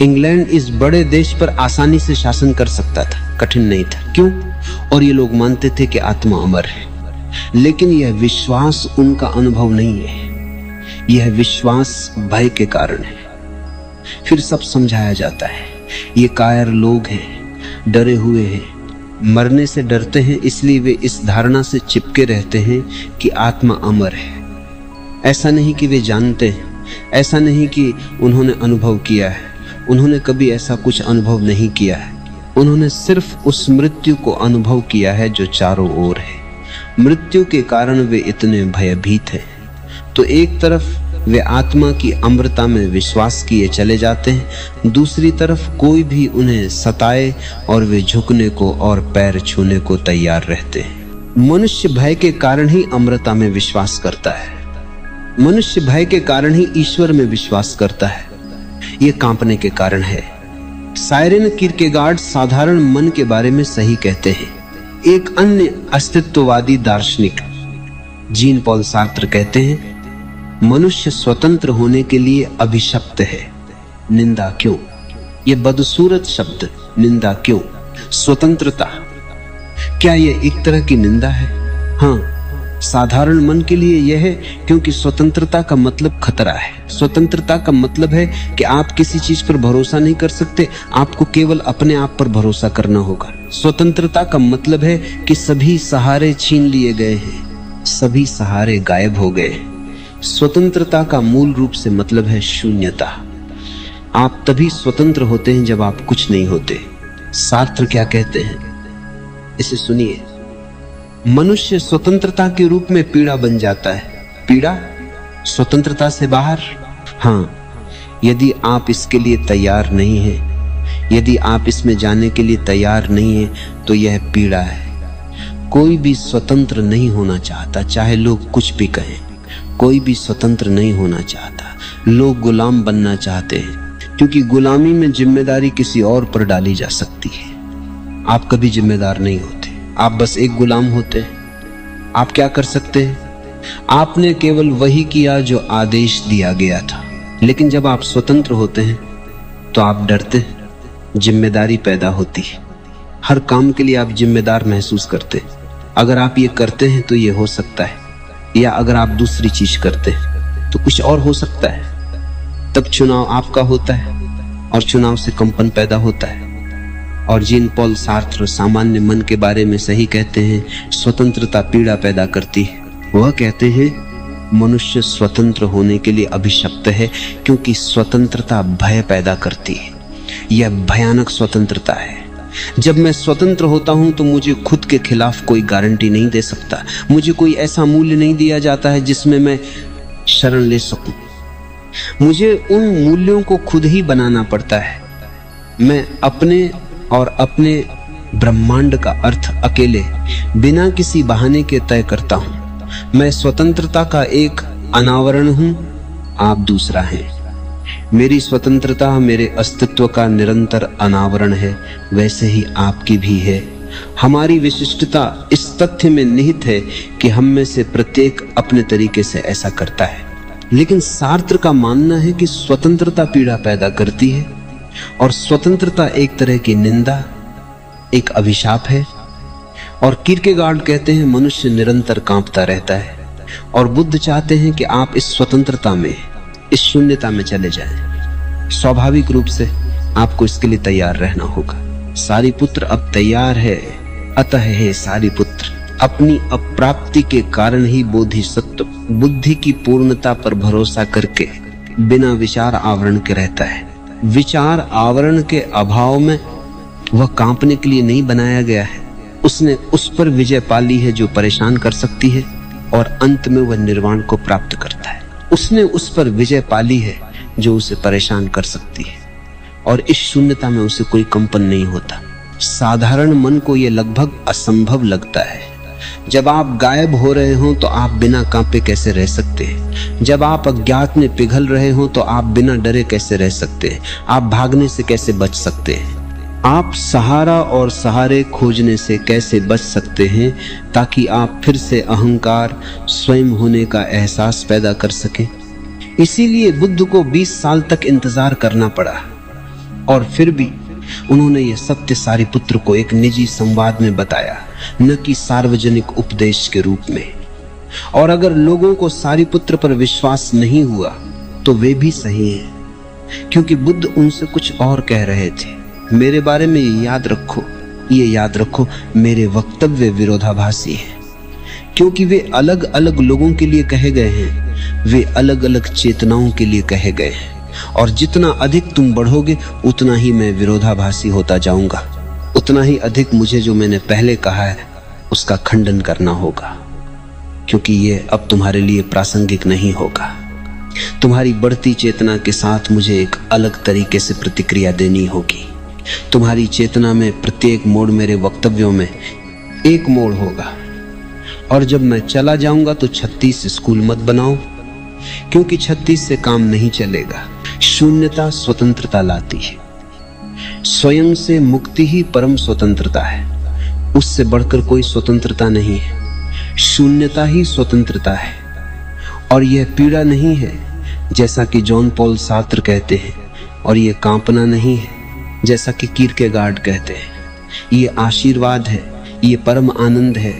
इंग्लैंड इस बड़े देश पर आसानी से शासन कर सकता था, कठिन नहीं था। क्यों? और ये लोग मानते थे कि आत्मा अमर है। लेकिन यह विश्वास उनका अनुभव नहीं है, यह विश्वास भय के कारण है। फिर सब समझाया जाता है। ये कायर लोग हैं, डरे हुए हैं, मरने से डरते हैं, इसलिए वे इस धारणा से चिपके रहते हैं कि आत्मा अमर है। ऐसा नहीं कि वे जानते हैं, ऐसा नहीं कि उन्होंने अनुभव किया है, उन्होंने कभी ऐसा कुछ अनुभव नहीं किया है। उन्होंने सिर्फ उस मृत्यु को अनुभव किया है जो चारों ओर है। मृत्यु के कारण वे इतने भयभीत हैं। तो एक तरफ वे आत्मा की अमरता में विश्वास किए चले जाते हैं, दूसरी तरफ कोई भी उन्हें सताए और वे झुकने को और पैर छूने को तैयार रहते हैं। मनुष्य भय के कारण ही अमरता में विश्वास करता है, मनुष्य भय के कारण ही ईश्वर में विश्वास करता है। ये कांपने के कारण है। साइरेन किरकेगार्ड साधारण मन के बारे में सही कहते हैं। एक अन्य अस्तित्ववादी दार्शनिक जीन पॉल सार्त्र कहते हैं, मनुष्य स्वतंत्र होने के लिए अभिशप्त है। निंदा क्यों? ये बदसूरत शब्द निंदा क्यों? स्वतंत्रता, क्या यह एक तरह की निंदा है? हाँ, साधारण मन के लिए यह है, क्योंकि स्वतंत्रता का मतलब खतरा है। स्वतंत्रता का मतलब है कि आप किसी चीज पर भरोसा नहीं कर सकते, आपको केवल अपने आप पर भरोसा करना होगा। स्वतंत्रता का मतलब है कि सभी सहारे छीन लिए गए हैं, सभी सहारे गायब हो गए। स्वतंत्रता का मूल रूप से मतलब है शून्यता। आप तभी स्वतंत्र होते हैं जब आप कुछ नहीं होते। सार्त्र क्या कहते हैं, इसे सुनिए। मनुष्य स्वतंत्रता के रूप में पीड़ा बन जाता है। पीड़ा स्वतंत्रता से बाहर? हाँ, यदि आप इसके लिए तैयार नहीं हैं, यदि आप इसमें जाने के लिए तैयार नहीं हैं, तो यह पीड़ा है। कोई भी स्वतंत्र नहीं होना चाहता, चाहे लोग कुछ भी कहें। कोई भी स्वतंत्र नहीं होना चाहता। लोग गुलाम बनना चाहते हैं, क्योंकि गुलामी में जिम्मेदारी किसी और पर डाली जा सकती है। आप कभी जिम्मेदार नहीं होते, आप बस एक गुलाम होते हैं। आप क्या कर सकते हैं? आपने केवल वही किया जो आदेश दिया गया था। लेकिन जब आप स्वतंत्र होते हैं तो आप डरते हैं, जिम्मेदारी पैदा होती है। हर काम के लिए आप जिम्मेदार महसूस करते हैं। अगर आप ये करते हैं तो ये हो सकता है, या अगर आप दूसरी चीज करते हैं तो कुछ और हो सकता है। तब चुनाव आपका होता है और चुनाव से कंपन पैदा होता है। और जीन पॉल सार्त्र सामान्य मन के बारे में सही कहते हैं, स्वतंत्रता पीड़ा पैदा करती है। वह कहते हैं, मनुष्य स्वतंत्र होने के लिए अभिशप्त है, क्योंकि स्वतंत्रता भय पैदा करती है। यह भयानक स्वतंत्रता है। जब मैं स्वतंत्र होता हूं तो मुझे खुद के खिलाफ कोई गारंटी नहीं दे सकता। मुझे कोई ऐसा मूल्य नहीं दिया जाता है जिसमें मैं शरण ले सकूं। मुझे उन मूल्यों को खुद ही बनाना पड़ता है। मैं अपने और अपने ब्रह्मांड का अर्थ अकेले, बिना किसी बहाने के तय करता हूं। मैं स्वतंत्रता का एक अनावरण हूं, आप दूसरा हैं। मेरी स्वतंत्रता मेरे अस्तित्व का निरंतर अनावरण है, वैसे ही आपकी भी है। हमारी विशिष्टता इस तथ्य में निहित है कि हम में से प्रत्येक अपने तरीके से ऐसा करता है। लेकिन सार्त्र का मानना है कि स्वतंत्रता पीड़ा पैदा करती है, और स्वतंत्रता एक तरह की निंदा, एक अभिशाप है। और किरकेगार्ड कहते हैं, मनुष्य निरंतर कांपता रहता है। और बुद्ध चाहते हैं कि आप इस स्वतंत्रता में, इस शून्यता में चले जाएं। स्वाभाविक रूप से आपको इसके लिए तैयार रहना होगा। सारीपुत्र अब तैयार है। अतः हे सारीपुत्र, अपनी अप्राप्ति के कारण ही बोधिसत्व बुद्धि की पूर्णता पर भरोसा करके बिना विचार आवरण के रहता है। विचार आवरण के अभाव में वह कांपने के लिए नहीं बनाया गया है। उसने उस पर विजय पा ली है जो परेशान कर सकती है, और अंत में वह निर्वाण को प्राप्त करता है। उसने उस पर विजय पा ली है जो उसे परेशान कर सकती है, और इस शून्यता में उसे कोई कंपन नहीं होता। साधारण मन को यह लगभग असंभव लगता है। जब आप गायब हो रहे हो तो आप बिना कांपे कैसे रह सकते हैं? जब आप अज्ञात में पिघल रहे हो तो आप बिना डरे कैसे रह सकते हैं? आप भागने से कैसे बच सकते हैं? आप सहारा और सहारे खोजने से कैसे बच सकते हैं, ताकि आप फिर से अहंकार, स्वयं होने का एहसास पैदा कर सकें? इसीलिए बुद्ध को 20 साल तक इंतजार करना पड़ा, और फिर भी उन्होंने यह सत्य सारीपुत्र को एक निजी संवाद में बताया। न कि सार्वजनिक उपदेश के रूप में। और अगर लोगों को सारिपुत्र पर विश्वास नहीं हुआ तो वे भी सही हैं, क्योंकि बुद्ध उनसे कुछ और कह रहे थे। मेरे बारे में ये याद रखो, मेरे वक्तव्य विरोधाभासी हैं, क्योंकि वे अलग अलग लोगों के लिए कहे गए हैं, वे अलग अलग चेतनाओं के लिए कहे गए हैं। और जितना अधिक तुम बढ़ोगे उतना ही मैं विरोधाभासी होता जाऊंगा, उतना ही अधिक मुझे जो मैंने पहले कहा है उसका खंडन करना होगा, क्योंकि ये अब तुम्हारे लिए प्रासंगिक नहीं होगा। तुम्हारी बढ़ती चेतना के साथ मुझे एक अलग तरीके से प्रतिक्रिया देनी होगी। तुम्हारी चेतना में प्रत्येक मोड़ मेरे वक्तव्यों में एक मोड़ होगा। और जब मैं चला जाऊंगा तो 36 स्कूल मत बनाओ, क्योंकि 36 से काम नहीं चलेगा। शून्यता स्वतंत्रता लाती है। स्वयं से मुक्ति ही परम स्वतंत्रता है, उससे बढ़कर कोई स्वतंत्रता नहीं है। शून्यता ही स्वतंत्रता है। और यह पीड़ा नहीं है जैसा कि जॉन पॉल सार्त्र कहते हैं, और यह कांपना नहीं है जैसा कि कीरकेगार्ड कहते हैं। ये आशीर्वाद है, ये परम आनंद है।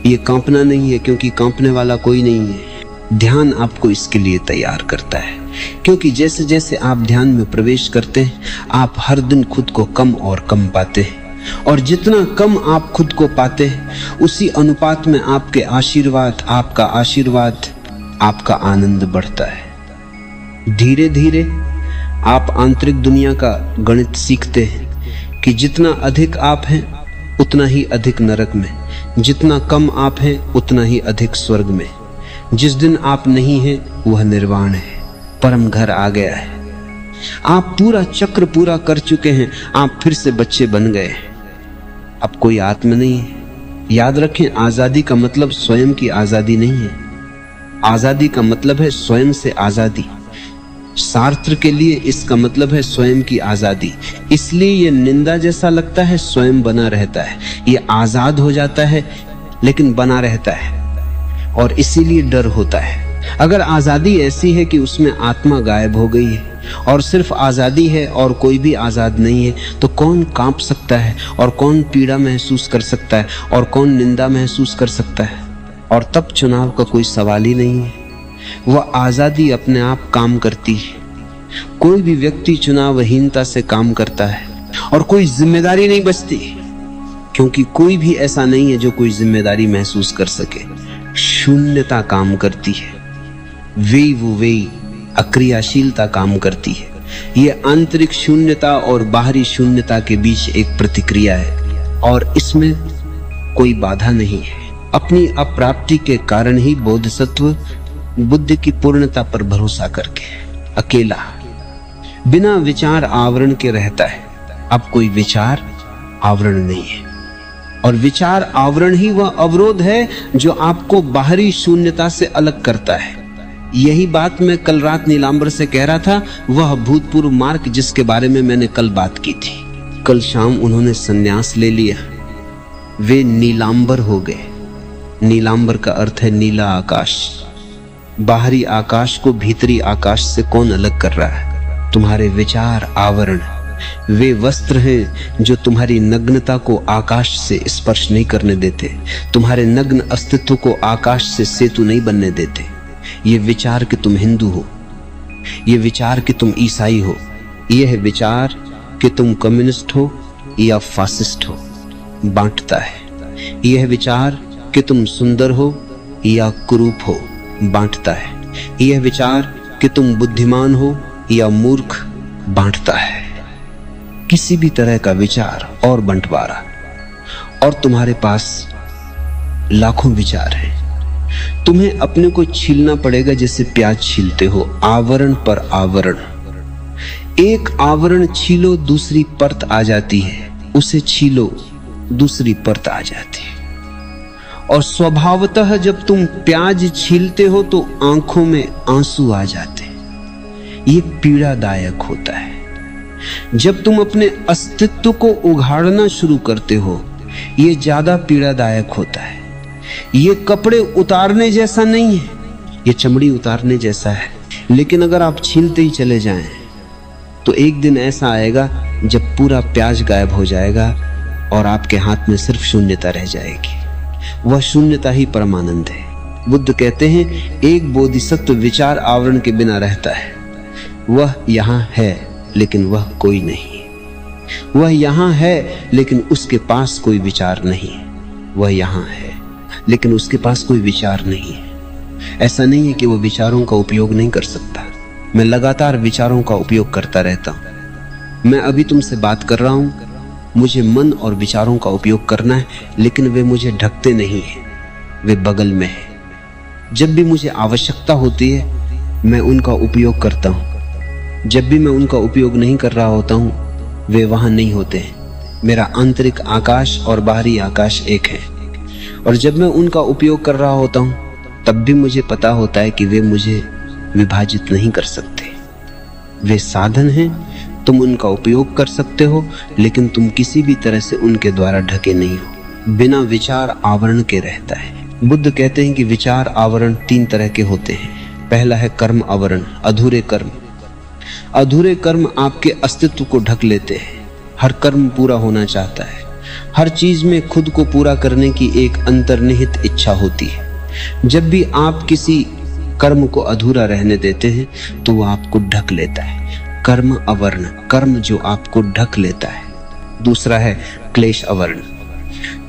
ये कांपना नहीं है, क्योंकि कांपने वाला कोई नहीं है। ध्यान आपको इसके लिए तैयार करता है, क्योंकि जैसे जैसे आप ध्यान में प्रवेश करते हैं आप हर दिन खुद को कम और कम पाते हैं। और जितना कम आप खुद को पाते हैं उसी अनुपात में आपके आशीर्वाद, आपका आशीर्वाद, आपका आनंद बढ़ता है। धीरे धीरे आप आंतरिक दुनिया का गणित सीखते हैं कि जितना अधिक आप हैं उतना ही अधिक नरक में, जितना कम आप हैं उतना ही अधिक स्वर्ग में। जिस दिन आप नहीं हैं वह निर्वाण है, परम घर आ गया है। आप पूरा चक्र पूरा कर चुके हैं, आप फिर से बच्चे बन गए। अब कोई आत्मा नहीं है। याद रखें, आजादी का मतलब स्वयं की आजादी नहीं है। आजादी का मतलब है स्वयं से आजादी। सार्त्र के लिए इसका मतलब है स्वयं की आजादी। इसलिए यह निंदा जैसा लगता है, स्वयं बना रहता है। यह आजाद हो जाता है लेकिन बना रहता है, और इसीलिए डर होता है। अगर आजादी ऐसी है कि उसमें आत्मा गायब हो गई है और सिर्फ आजादी है और कोई भी आजाद नहीं है, तो कौन कांप सकता है, और कौन पीड़ा महसूस कर सकता है, और कौन निंदा महसूस कर सकता है? और तब चुनाव का कोई सवाल ही नहीं है। वह आजादी अपने आप काम करती है। कोई भी व्यक्ति चुनावहीनता से काम करता है और कोई जिम्मेदारी नहीं बचती, क्योंकि कोई भी ऐसा नहीं है जो कोई जिम्मेदारी महसूस कर सके। शून्यता काम करती है, वे अक्रियाशीलता काम करती है। यह आंतरिक शून्यता और बाहरी शून्यता के बीच एक प्रतिक्रिया है, और इसमें कोई बाधा नहीं है। अपनी अप्राप्ति के कारण ही बोधिसत्व बुद्ध की पूर्णता पर भरोसा करके अकेला बिना विचार आवरण के रहता है। अब कोई विचार आवरण नहीं है, और विचार आवरण ही वह अवरोध है जो आपको बाहरी शून्यता से अलग करता है। यही बात मैं कल रात नीलांबर से कह रहा था, वह भूतपूर्व मार्क जिसके बारे में मैंने कल बात की थी। कल शाम उन्होंने संन्यास ले लिया, वे नीलांबर हो गए। नीलांबर का अर्थ है नीला आकाश। बाहरी आकाश को भीतरी आकाश से कौन अलग कर रहा है? तुम्हारे विचार आवरण, वे वस्त्र हैं जो तुम्हारी नग्नता को आकाश से स्पर्श नहीं करने देते, तुम्हारे नग्न अस्तित्व को आकाश से सेतु नहीं बनने देते। ये विचार कि तुम हिंदू हो, ये विचार कि तुम ईसाई हो, यह विचार कि तुम कम्युनिस्ट हो या फासिस्ट हो बांटता है। यह विचार कि तुम सुंदर हो या कुरूप हो बांटता है। यह विचार कि तुम बुद्धिमान हो या मूर्ख बांटता है। किसी भी तरह का विचार और बंटवारा, और तुम्हारे पास लाखों विचार हैं। तुम्हें अपने को छीलना पड़ेगा जैसे प्याज छीलते हो, आवरण पर आवरण। एक आवरण छीलो दूसरी परत आ जाती है, उसे छीलो दूसरी परत आ जाती है। और स्वभावतः जब तुम प्याज छीलते हो तो आंखों में आंसू आ जाते हैं। ये पीड़ादायक होता है। जब तुम अपने अस्तित्व को उघाड़ना शुरू करते हो, ये ज्यादा पीड़ादायक होता है। ये कपड़े उतारने जैसा नहीं है, ये चमड़ी उतारने जैसा है। लेकिन अगर आप छीलते ही चले जाएं, तो एक दिन ऐसा आएगा जब पूरा प्याज गायब हो जाएगा और आपके हाथ में सिर्फ शून्यता रह जाएगी। वह शून्यता ही परमानंद है। बुद्ध कहते हैं एक बोधिसत्व विचार आवरण के बिना रहता है। वह यहाँ है लेकिन वह कोई नहीं। वह यहाँ है लेकिन उसके पास कोई विचार नहीं। वह यहाँ है लेकिन उसके पास कोई विचार नहीं है। ऐसा नहीं है कि वह विचारों का उपयोग नहीं कर सकता। मैं लगातार विचारों का उपयोग करता रहता हूँ। मैं अभी तुमसे बात कर रहा हूँ, मुझे मन और विचारों का उपयोग करना है, लेकिन वे मुझे ढकते नहीं हैं, वे बगल में हैं। जब भी मुझे आवश्यकता होती है मैं उनका उपयोग करता हूँ। जब भी मैं उनका उपयोग नहीं कर रहा होता हूँ वे वहां नहीं होते हैं। मेरा आंतरिक आकाश और बाहरी आकाश एक है। और जब मैं उनका उपयोग कर रहा होता हूँ तब भी मुझे पता होता है कि वे मुझे विभाजित नहीं कर सकते। वे साधन हैं, तुम उनका उपयोग कर सकते हो, लेकिन तुम किसी भी तरह से उनके द्वारा ढके नहीं हो। बिना विचार आवरण के रहता है। बुद्ध कहते हैं कि विचार आवरण 3 तरह के होते हैं। पहला है कर्म आवरण, अधूरे कर्म। अधूरे कर्म आपके अस्तित्व को ढक लेते हैं। हर कर्म पूरा होना चाहता है। हर चीज में खुद को पूरा करने की एक अंतर्निहित इच्छा होती है। जब भी आप किसी कर्म को अधूरा रहने देते हैं तो वो आपको ढक लेता है। कर्म आवरण, कर्म जो आपको ढक लेता है। दूसरा है क्लेश आवरण।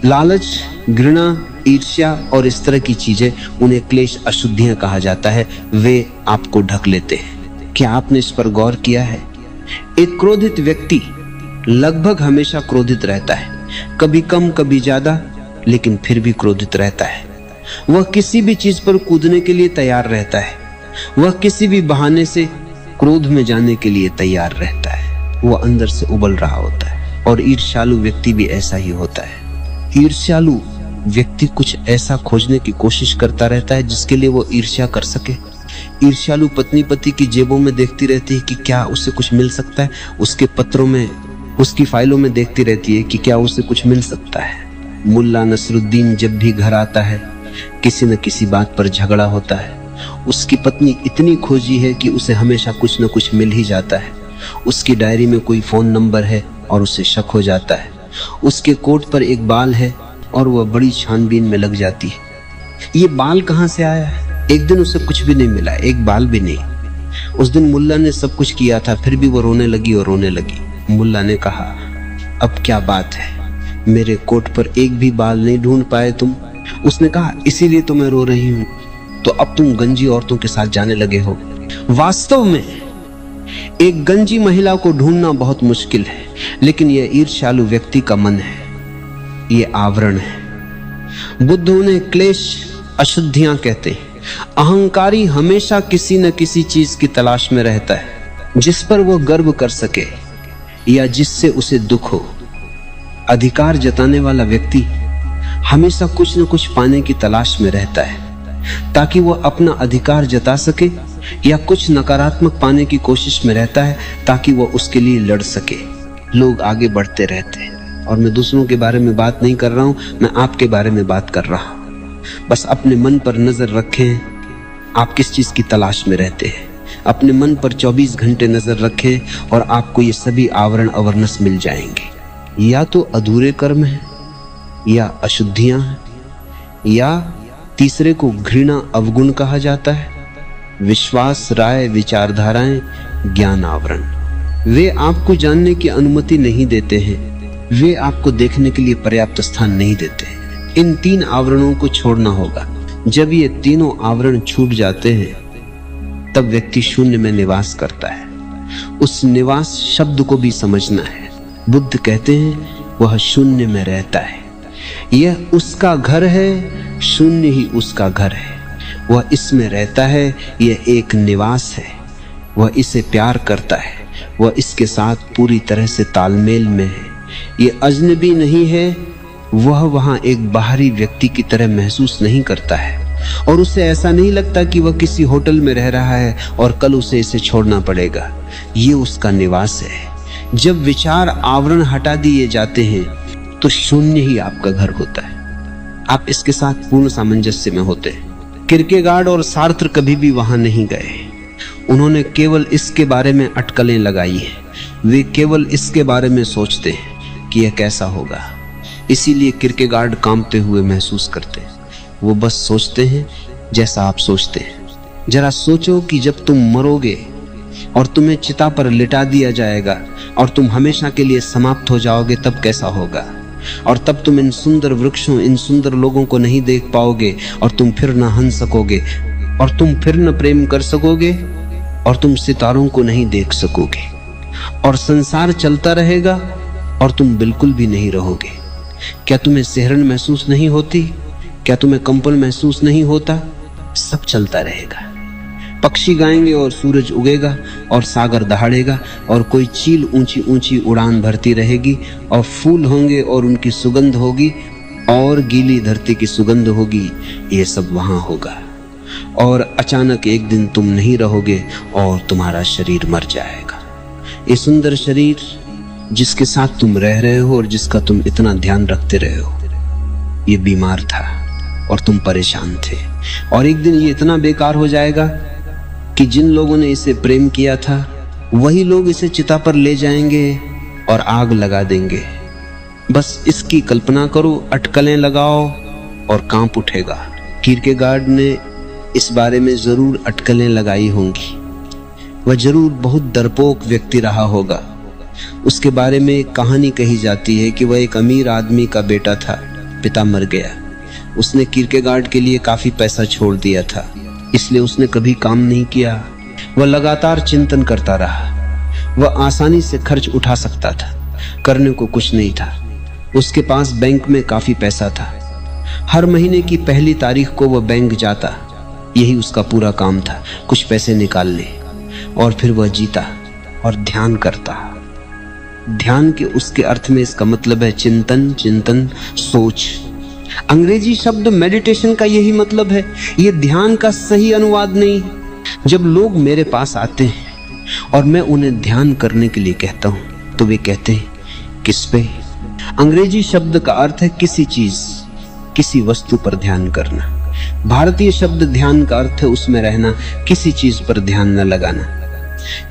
लालच, घृणा, ईर्ष्या और इस तरह की चीजें, उन्हें क्लेश अशुद्धियां कहा जाता है। वे आपको ढक लेते हैं। क्या आपने इस पर गौर किया है? एक क्रोधित व्यक्ति लगभग हमेशा क्रोधित रहता है, कभी कम कभी ज्यादा, लेकिन फिर भी क्रोधित रहता है। वह किसी भी चीज पर कूदने के लिए तैयार रहता है। वह किसी भी बहाने से क्रोध में जाने के लिए तैयार रहता है। वह अंदर से उबल रहा होता है। और ईर्ष्यालु व्यक्ति भी ऐसा ही होता है। ईर्ष्यालु व्यक्ति कुछ ऐसा खोजने की कोशिश करता रहता है जिसके लिए वो ईर्ष्या कर सके। ईर्ष्यालु पत्नी पति की जेबों में देखती रहती है कि क्या उससे कुछ मिल सकता है। उसके पत्रों में, उसकी फाइलों में देखती रहती है कि क्या उससे कुछ मिल सकता है। मुल्ला नसरुद्दीन जब भी घर आता है किसी न किसी बात पर झगड़ा होता है। उसकी पत्नी इतनी खोजी है कि उसे हमेशा कुछ न कुछ मिल ही जाता है। उसकी डायरी में कोई फोन नंबर है और उसे शक हो जाता है। उसके कोट पर एक बाल है और वह बड़ी छानबीन में लग जाती है। ये बाल कहाँ से आया है? एक दिन उसे कुछ भी नहीं मिला, एक बाल भी नहीं। उस दिन मुल्ला ने सब कुछ किया था, फिर भी वो रोने लगी और रोने लगी। मुल्ला ने कहा, अब क्या बात है, मेरे कोट पर एक भी बाल नहीं ढूंढ पाए तुम? उसने कहा, इसीलिए तो मैं रो रही हूं। तो अब तुम गंजी औरतों के साथ जाने लगे हो। वास्तव में एक गंजी महिला को ढूंढना बहुत मुश्किल है, लेकिन यह ईर्ष्यालु व्यक्ति का मन है, यह आवरण है। बुद्ध उन्हें क्लेश अशुद्धियां कहते हैं। अहंकारी हमेशा किसी न किसी चीज की तलाश में रहता है जिस पर वह गर्व कर सके या जिससे उसे दुख हो। अधिकार जताने वाला व्यक्ति हमेशा कुछ न कुछ पाने की तलाश में रहता है ताकि वह अपना अधिकार जता सके, या कुछ नकारात्मक पाने की कोशिश में रहता है ताकि वह उसके लिए लड़ सके। लोग आगे बढ़ते रहते हैं। और मैं दूसरों के बारे में बात नहीं कर रहा हूं, मैं आपके बारे में बात कर रहा हूं। बस अपने मन पर नजर रखें, आप किस चीज की तलाश में रहते हैं। अपने मन पर 24 घंटे नजर रखें और आपको ये सभी आवरण अवरनस मिल जाएंगे। या तो अधूरे कर्म है, या अशुद्धियां हैं, या तीसरे को घृणा अवगुण कहा जाता है, विश्वास, राय, विचारधाराएं, ज्ञान आवरण। वे आपको जानने की अनुमति नहीं देते हैं, वे आपको देखने के लिए पर्याप्त स्थान नहीं देते। इन 3 आवरणों को छोड़ना होगा। जब ये तीनों आवरण छूट जाते हैं तब व्यक्ति शून्य में निवास करता है। उस निवास शब्द को भी समझना है। बुद्ध कहते हैं वह शून्य में रहता है। यह उसका घर है, शून्य ही उसका घर है। वह इसमें रहता है, यह एक निवास है। वह इसे प्यार करता है, वह इसके साथ पूरी तरह से तालमेल में है। यह अजनबी नहीं है। वह वहां एक बाहरी व्यक्ति की तरह महसूस नहीं करता है और उसे ऐसा नहीं लगता कि वह किसी होटल में रह रहा है और कल उसे इसे छोड़ना पड़ेगा। ये उसका निवास है। जब विचार आवरण हटा दिए जाते हैं तो शून्य ही आपका घर होता है। आप इसके साथ पूर्ण सामंजस्य में होते हैं। किरकेगार्ड और सार्त्र कभी भी वहां नहीं गए। उन्होंने केवल इसके बारे में अटकलें लगाई हैं। वे केवल इसके बारे में सोचते हैं कि यह कैसा होगा। इसीलिए किरकेगार्ड कांपते हुए महसूस करते हैं। वो बस सोचते हैं जैसा आप सोचते हैं। जरा सोचो कि जब तुम मरोगे और तुम्हें चिता पर लिटा दिया जाएगा और तुम हमेशा के लिए समाप्त हो जाओगे, तब कैसा होगा। और तब तुम इन सुंदर वृक्षों, इन सुंदर लोगों को नहीं देख पाओगे और तुम फिर न हंस सकोगे और तुम फिर न प्रेम कर सकोगे और तुम सितारों को नहीं देख सकोगे और संसार चलता रहेगा और तुम बिल्कुल भी नहीं रहोगे। क्या तुम्हें सिहरन महसूस नहीं होती? क्या तुम्हें कंपन महसूस नहीं होता? सब चलता रहेगा। पक्षी गाएंगे और सूरज उगेगा और सागर दहाड़ेगा और कोई चील ऊंची ऊंची उड़ान भरती रहेगी और फूल होंगे और उनकी सुगंध होगी और गीली धरती की सुगंध होगी। ये सब वहां होगा और अचानक एक दिन तुम नहीं रहोगे और तुम्हारा शरीर मर जाएगा। ये सुंदर शरीर जिसके साथ तुम रह रहे हो और जिसका तुम इतना ध्यान रखते रहे हो, ये बीमार था और तुम परेशान थे। और एक दिन ये इतना बेकार हो जाएगा कि जिन लोगों ने इसे प्रेम किया था वही लोग इसे चिता पर ले जाएंगे और आग लगा देंगे। बस इसकी कल्पना करो, अटकलें लगाओ और कांप उठेगा। किरकेगार्ड ने इस बारे में जरूर अटकलें लगाई होंगी। वह जरूर बहुत डरपोक व्यक्ति रहा होगा। उसके बारे में एक कहानी कही जाती है कि वह एक अमीर आदमी का बेटा था। पिता मर गया। उसने किरकेगार्ड के लिए काफी पैसा छोड़ दिया था, इसलिए उसने कभी काम नहीं किया। वह लगातार चिंतन करता रहा। वह आसानी से खर्च उठा सकता था, करने को कुछ नहीं था। उसके पास बैंक में काफी पैसा था। हर महीने की पहली तारीख को वह बैंक जाता। यही उसका पूरा काम था, कुछ पैसे निकाल ले। और फिर वह जीता और ध्यान करता। ध्यान के उसके अर्थ में इसका मतलब है चिंतन, चिंतन, सोच। अंग्रेजी शब्द मेडिटेशन का यही मतलब है। यह ध्यान का सही अनुवाद नहीं। जब लोग मेरे पास आते हैं और मैं उन्हें ध्यान करने के लिए कहता हूं तो वे कहते हैं किस पे? अंग्रेजी शब्द का अर्थ है किसी चीज, किसी वस्तु पर ध्यान करना। भारतीय शब्द ध्यान का अर्थ है उसमें रहना, किसी चीज पर ध्यान न लगाना।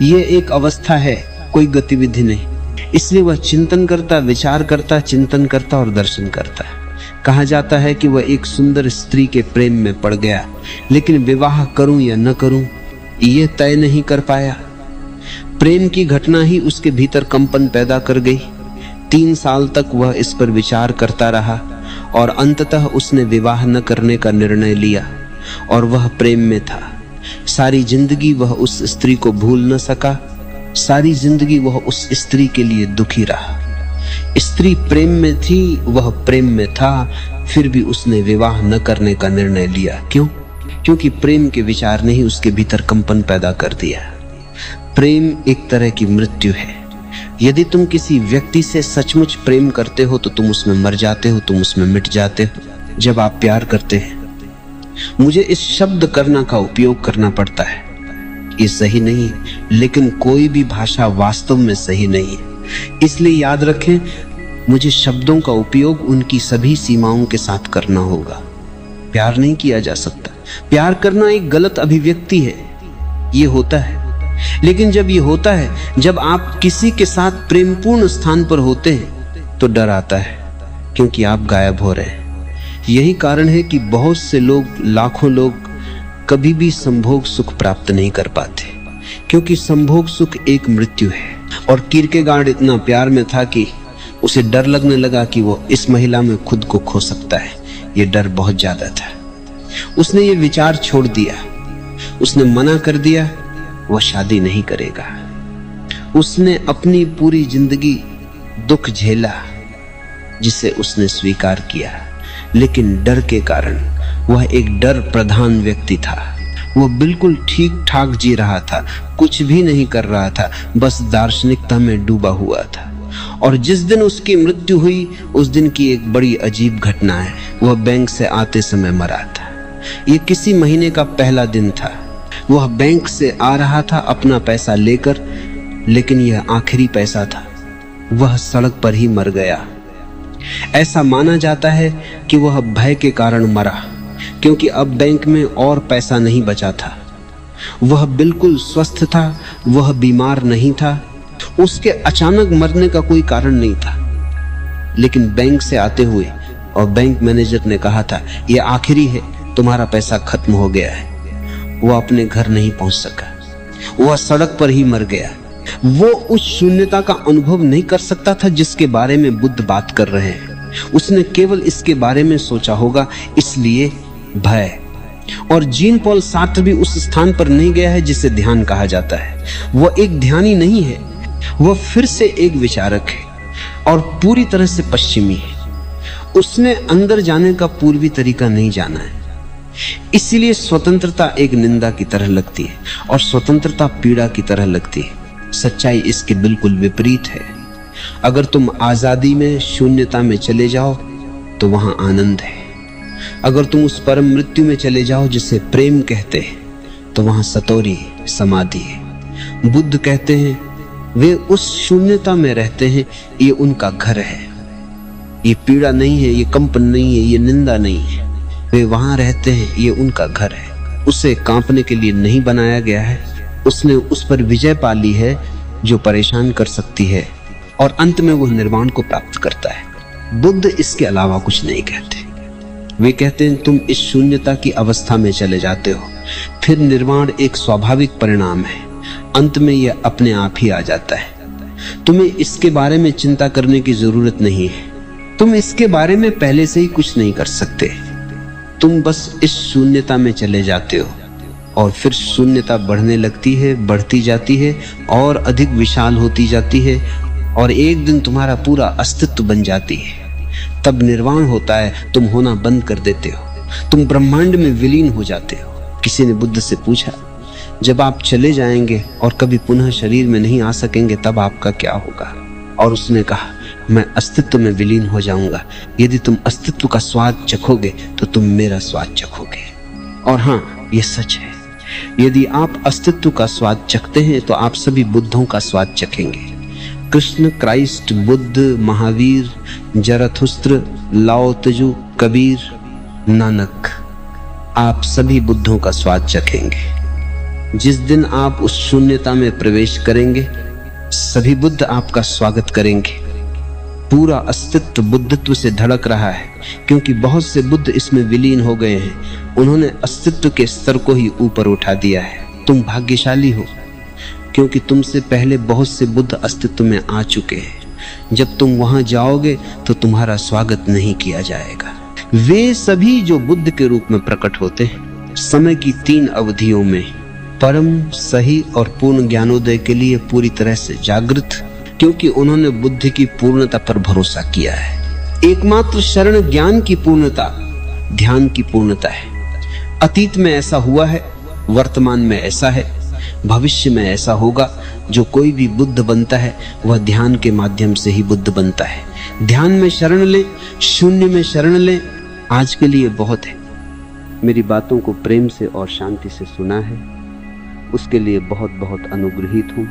यह एक अवस्था है, कोई गतिविधि नहीं। इसलिए वह चिंतन करता, विचार करता, चिंतन करता और दर्शन करता है। कहा जाता है कि वह एक सुंदर स्त्री के प्रेम में पड़ गया, लेकिन विवाह करूं या न करूं यह तय नहीं कर पाया। प्रेम की घटना ही उसके भीतर कंपन पैदा कर गई। 3 साल तक वह इस पर विचार करता रहा और अंततः उसने विवाह न करने का निर्णय लिया और वह प्रेम में था। सारी जिंदगी वह उस स्त्री को भूल न सका। सारी जिंदगी वह उस स्त्री के लिए दुखी रहा। स्त्री प्रेम में थी, वह प्रेम में था, फिर भी उसने विवाह न करने का निर्णय लिया। क्यों? क्योंकि प्रेम के विचार ने ही उसके भीतर कंपन पैदा कर दिया। प्रेम एक तरह की मृत्यु है। यदि तुम किसी व्यक्ति से सचमुच प्रेम करते हो तो तुम उसमें मर जाते हो, तुम उसमें मिट जाते हो। जब आप प्यार करते हैं, मुझे इस शब्द करना का उपयोग करना पड़ता है, ये सही नहीं है, लेकिन कोई भी भाषा वास्तव में सही नहीं है। इसलिए याद रखें, मुझे शब्दों का उपयोग उनकी सभी सीमाओं के साथ करना होगा। प्यार नहीं किया जा सकता। प्यार करना एक गलत अभिव्यक्ति है, ये होता है। लेकिन जब ये होता है, जब आप किसी के साथ प्रेमपूर्ण स्थान पर होते हैं तो डर आता है, क्योंकि आप गायब हो रहे हैं। यही कारण है कि बहुत से लोग, लाखों लोग कभी भी संभोग सुख प्राप्त नहीं कर पाते, क्योंकि संभोग सुख एक मृत्यु है। और किरकेगार्ड इतना प्यार में था कि उसे डर लगने लगा कि वो इस महिला में खुद को खो सकता है। ये डर बहुत ज्यादा था। उसने ये विचार छोड़ दिया। उसने मना कर दिया, वह शादी नहीं करेगा। उसने अपनी पूरी जिंदगी दुख झेला जिसे उसने स्वीकार किया, लेकिन डर के कारण वह एक डर प्रधान व्यक्ति था। वो बिल्कुल ठीक ठाक जी रहा था, कुछ भी नहीं कर रहा था, बस दार्शनिकता में डूबा हुआ था। और जिस दिन उसकी मृत्यु हुई, उस दिन की एक बड़ी अजीब घटना है। वह बैंक से आते समय मरा था। ये किसी महीने का पहला दिन था। वह बैंक से आ रहा था अपना पैसा लेकर, लेकिन यह आखिरी पैसा था। वह सड़क पर ही मर गया। ऐसा माना जाता है कि वह भय के कारण मरा, क्योंकि अब बैंक में और पैसा नहीं बचा था। वह बिल्कुल स्वस्थ था, वह बीमार नहीं था। उसके अचानक मरने का कोई कारण नहीं था। लेकिन बैंक से आते हुए और बैंक मैनेजर ने कहा था ये आखिरी है, तुम्हारा पैसा खत्म हो गया है। वो अपने घर नहीं पहुंच सका, वह सड़क पर ही मर गया। वो उस शून्यता का अनुभव नहीं कर सकता था जिसके बारे में बुद्ध बात कर रहे हैं। उसने केवल इसके बारे में सोचा होगा, इसलिए भय। और जीन पॉल सार्त्र भी उस स्थान पर नहीं गया है जिसे ध्यान कहा जाता है। वह एक ध्यानी नहीं है, वह फिर से एक विचारक है और पूरी तरह से पश्चिमी है। उसने अंदर जाने का पूर्वी तरीका नहीं जाना है। इसीलिए स्वतंत्रता एक निंदा की तरह लगती है और स्वतंत्रता पीड़ा की तरह लगती है। सच्चाई इसके बिल्कुल विपरीत है। अगर तुम आजादी में, शून्यता में चले जाओ तो वहां आनंद है। अगर तुम उस परम मृत्यु में चले जाओ जिसे प्रेम कहते हैं तो वहां सतोरी, समाधि है। बुद्ध कहते हैं वे उस शून्यता में रहते हैं, ये उनका घर है। ये पीड़ा नहीं है, ये कंपन नहीं है, ये निंदा नहीं है। वे वहां रहते हैं, ये उनका घर है। उसे कांपने के लिए नहीं बनाया गया है। उसने उस पर विजय पा ली है जो परेशान कर सकती है और अंत में वह निर्वाण को प्राप्त करता है। बुद्ध इसके अलावा कुछ नहीं कहते। वे कहते हैं तुम इस शून्यता की अवस्था में चले जाते हो, फिर निर्वाण एक स्वाभाविक परिणाम है। अंत में यह अपने आप ही आ जाता है। तुम्हें इसके बारे में चिंता करने की जरूरत नहीं है। तुम इसके बारे में पहले से ही कुछ नहीं कर सकते। तुम बस इस शून्यता में चले जाते हो और फिर शून्यता बढ़ने लगती है, बढ़ती जाती है और अधिक विशाल होती जाती है और एक दिन तुम्हारा पूरा अस्तित्व बन जाती है। तब निर्वाण होता है, तुम होना बंद कर देते हो, तुम ब्रह्मांड में विलीन हो जाते हो। किसी ने बुद्ध से पूछा जब आप चले जाएंगे और कभी पुनः शरीर में नहीं आ सकेंगे तब आपका क्या होगा? और उसने कहा मैं अस्तित्व में विलीन हो जाऊंगा। यदि तुम अस्तित्व का स्वाद चखोगे तो तुम मेरा स्वाद चखोगे। और हाँ, ये सच है। यदि आप अस्तित्व का स्वाद चखते हैं तो आप सभी बुद्धों का स्वाद चखेंगे। कृष्ण, क्राइस्ट, बुद्ध, महावीर, जरथुस्त्र, लाओ त्जू, कबीर, नानक, आप सभी बुद्धों का स्वाद चखेंगे। जिस दिन आप उस शून्यता में प्रवेश करेंगे सभी बुद्ध आपका स्वागत करेंगे। पूरा अस्तित्व बुद्धत्व से धड़क रहा है क्योंकि बहुत से बुद्ध इसमें विलीन हो गए हैं। उन्होंने अस्तित्व के स्तर को ही ऊपर उठा दिया है। तुम भाग्यशाली हो क्योंकि तुमसे पहले बहुत से बुद्ध अस्तित्व में आ चुके हैं। जब तुम वहां जाओगे तो तुम्हारा स्वागत नहीं किया जाएगा। वे सभी जो बुद्ध के रूप में प्रकट होते हैं समय की 3 अवधियों में परम, सही और पूर्ण ज्ञानोदय के लिए पूरी तरह से जागृत, क्योंकि उन्होंने बुद्ध की पूर्णता पर भरोसा किया है। एकमात्र शरण ज्ञान की पूर्णता, ध्यान की पूर्णता है। अतीत में ऐसा हुआ है, वर्तमान में ऐसा है, भविष्य में ऐसा होगा। जो कोई भी बुद्ध बनता है वह ध्यान के माध्यम से ही बुद्ध बनता है। ध्यान में शरण ले, शून्य में शरण ले। आज के लिए बहुत है। मेरी बातों को प्रेम से और शांति से सुना है, उसके लिए बहुत बहुत अनुग्रहित हूँ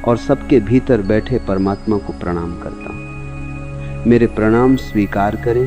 और सबके भीतर बैठे परमात्मा को प्रणाम करता हूँ। मेरे प्रणाम स्वीकार करें।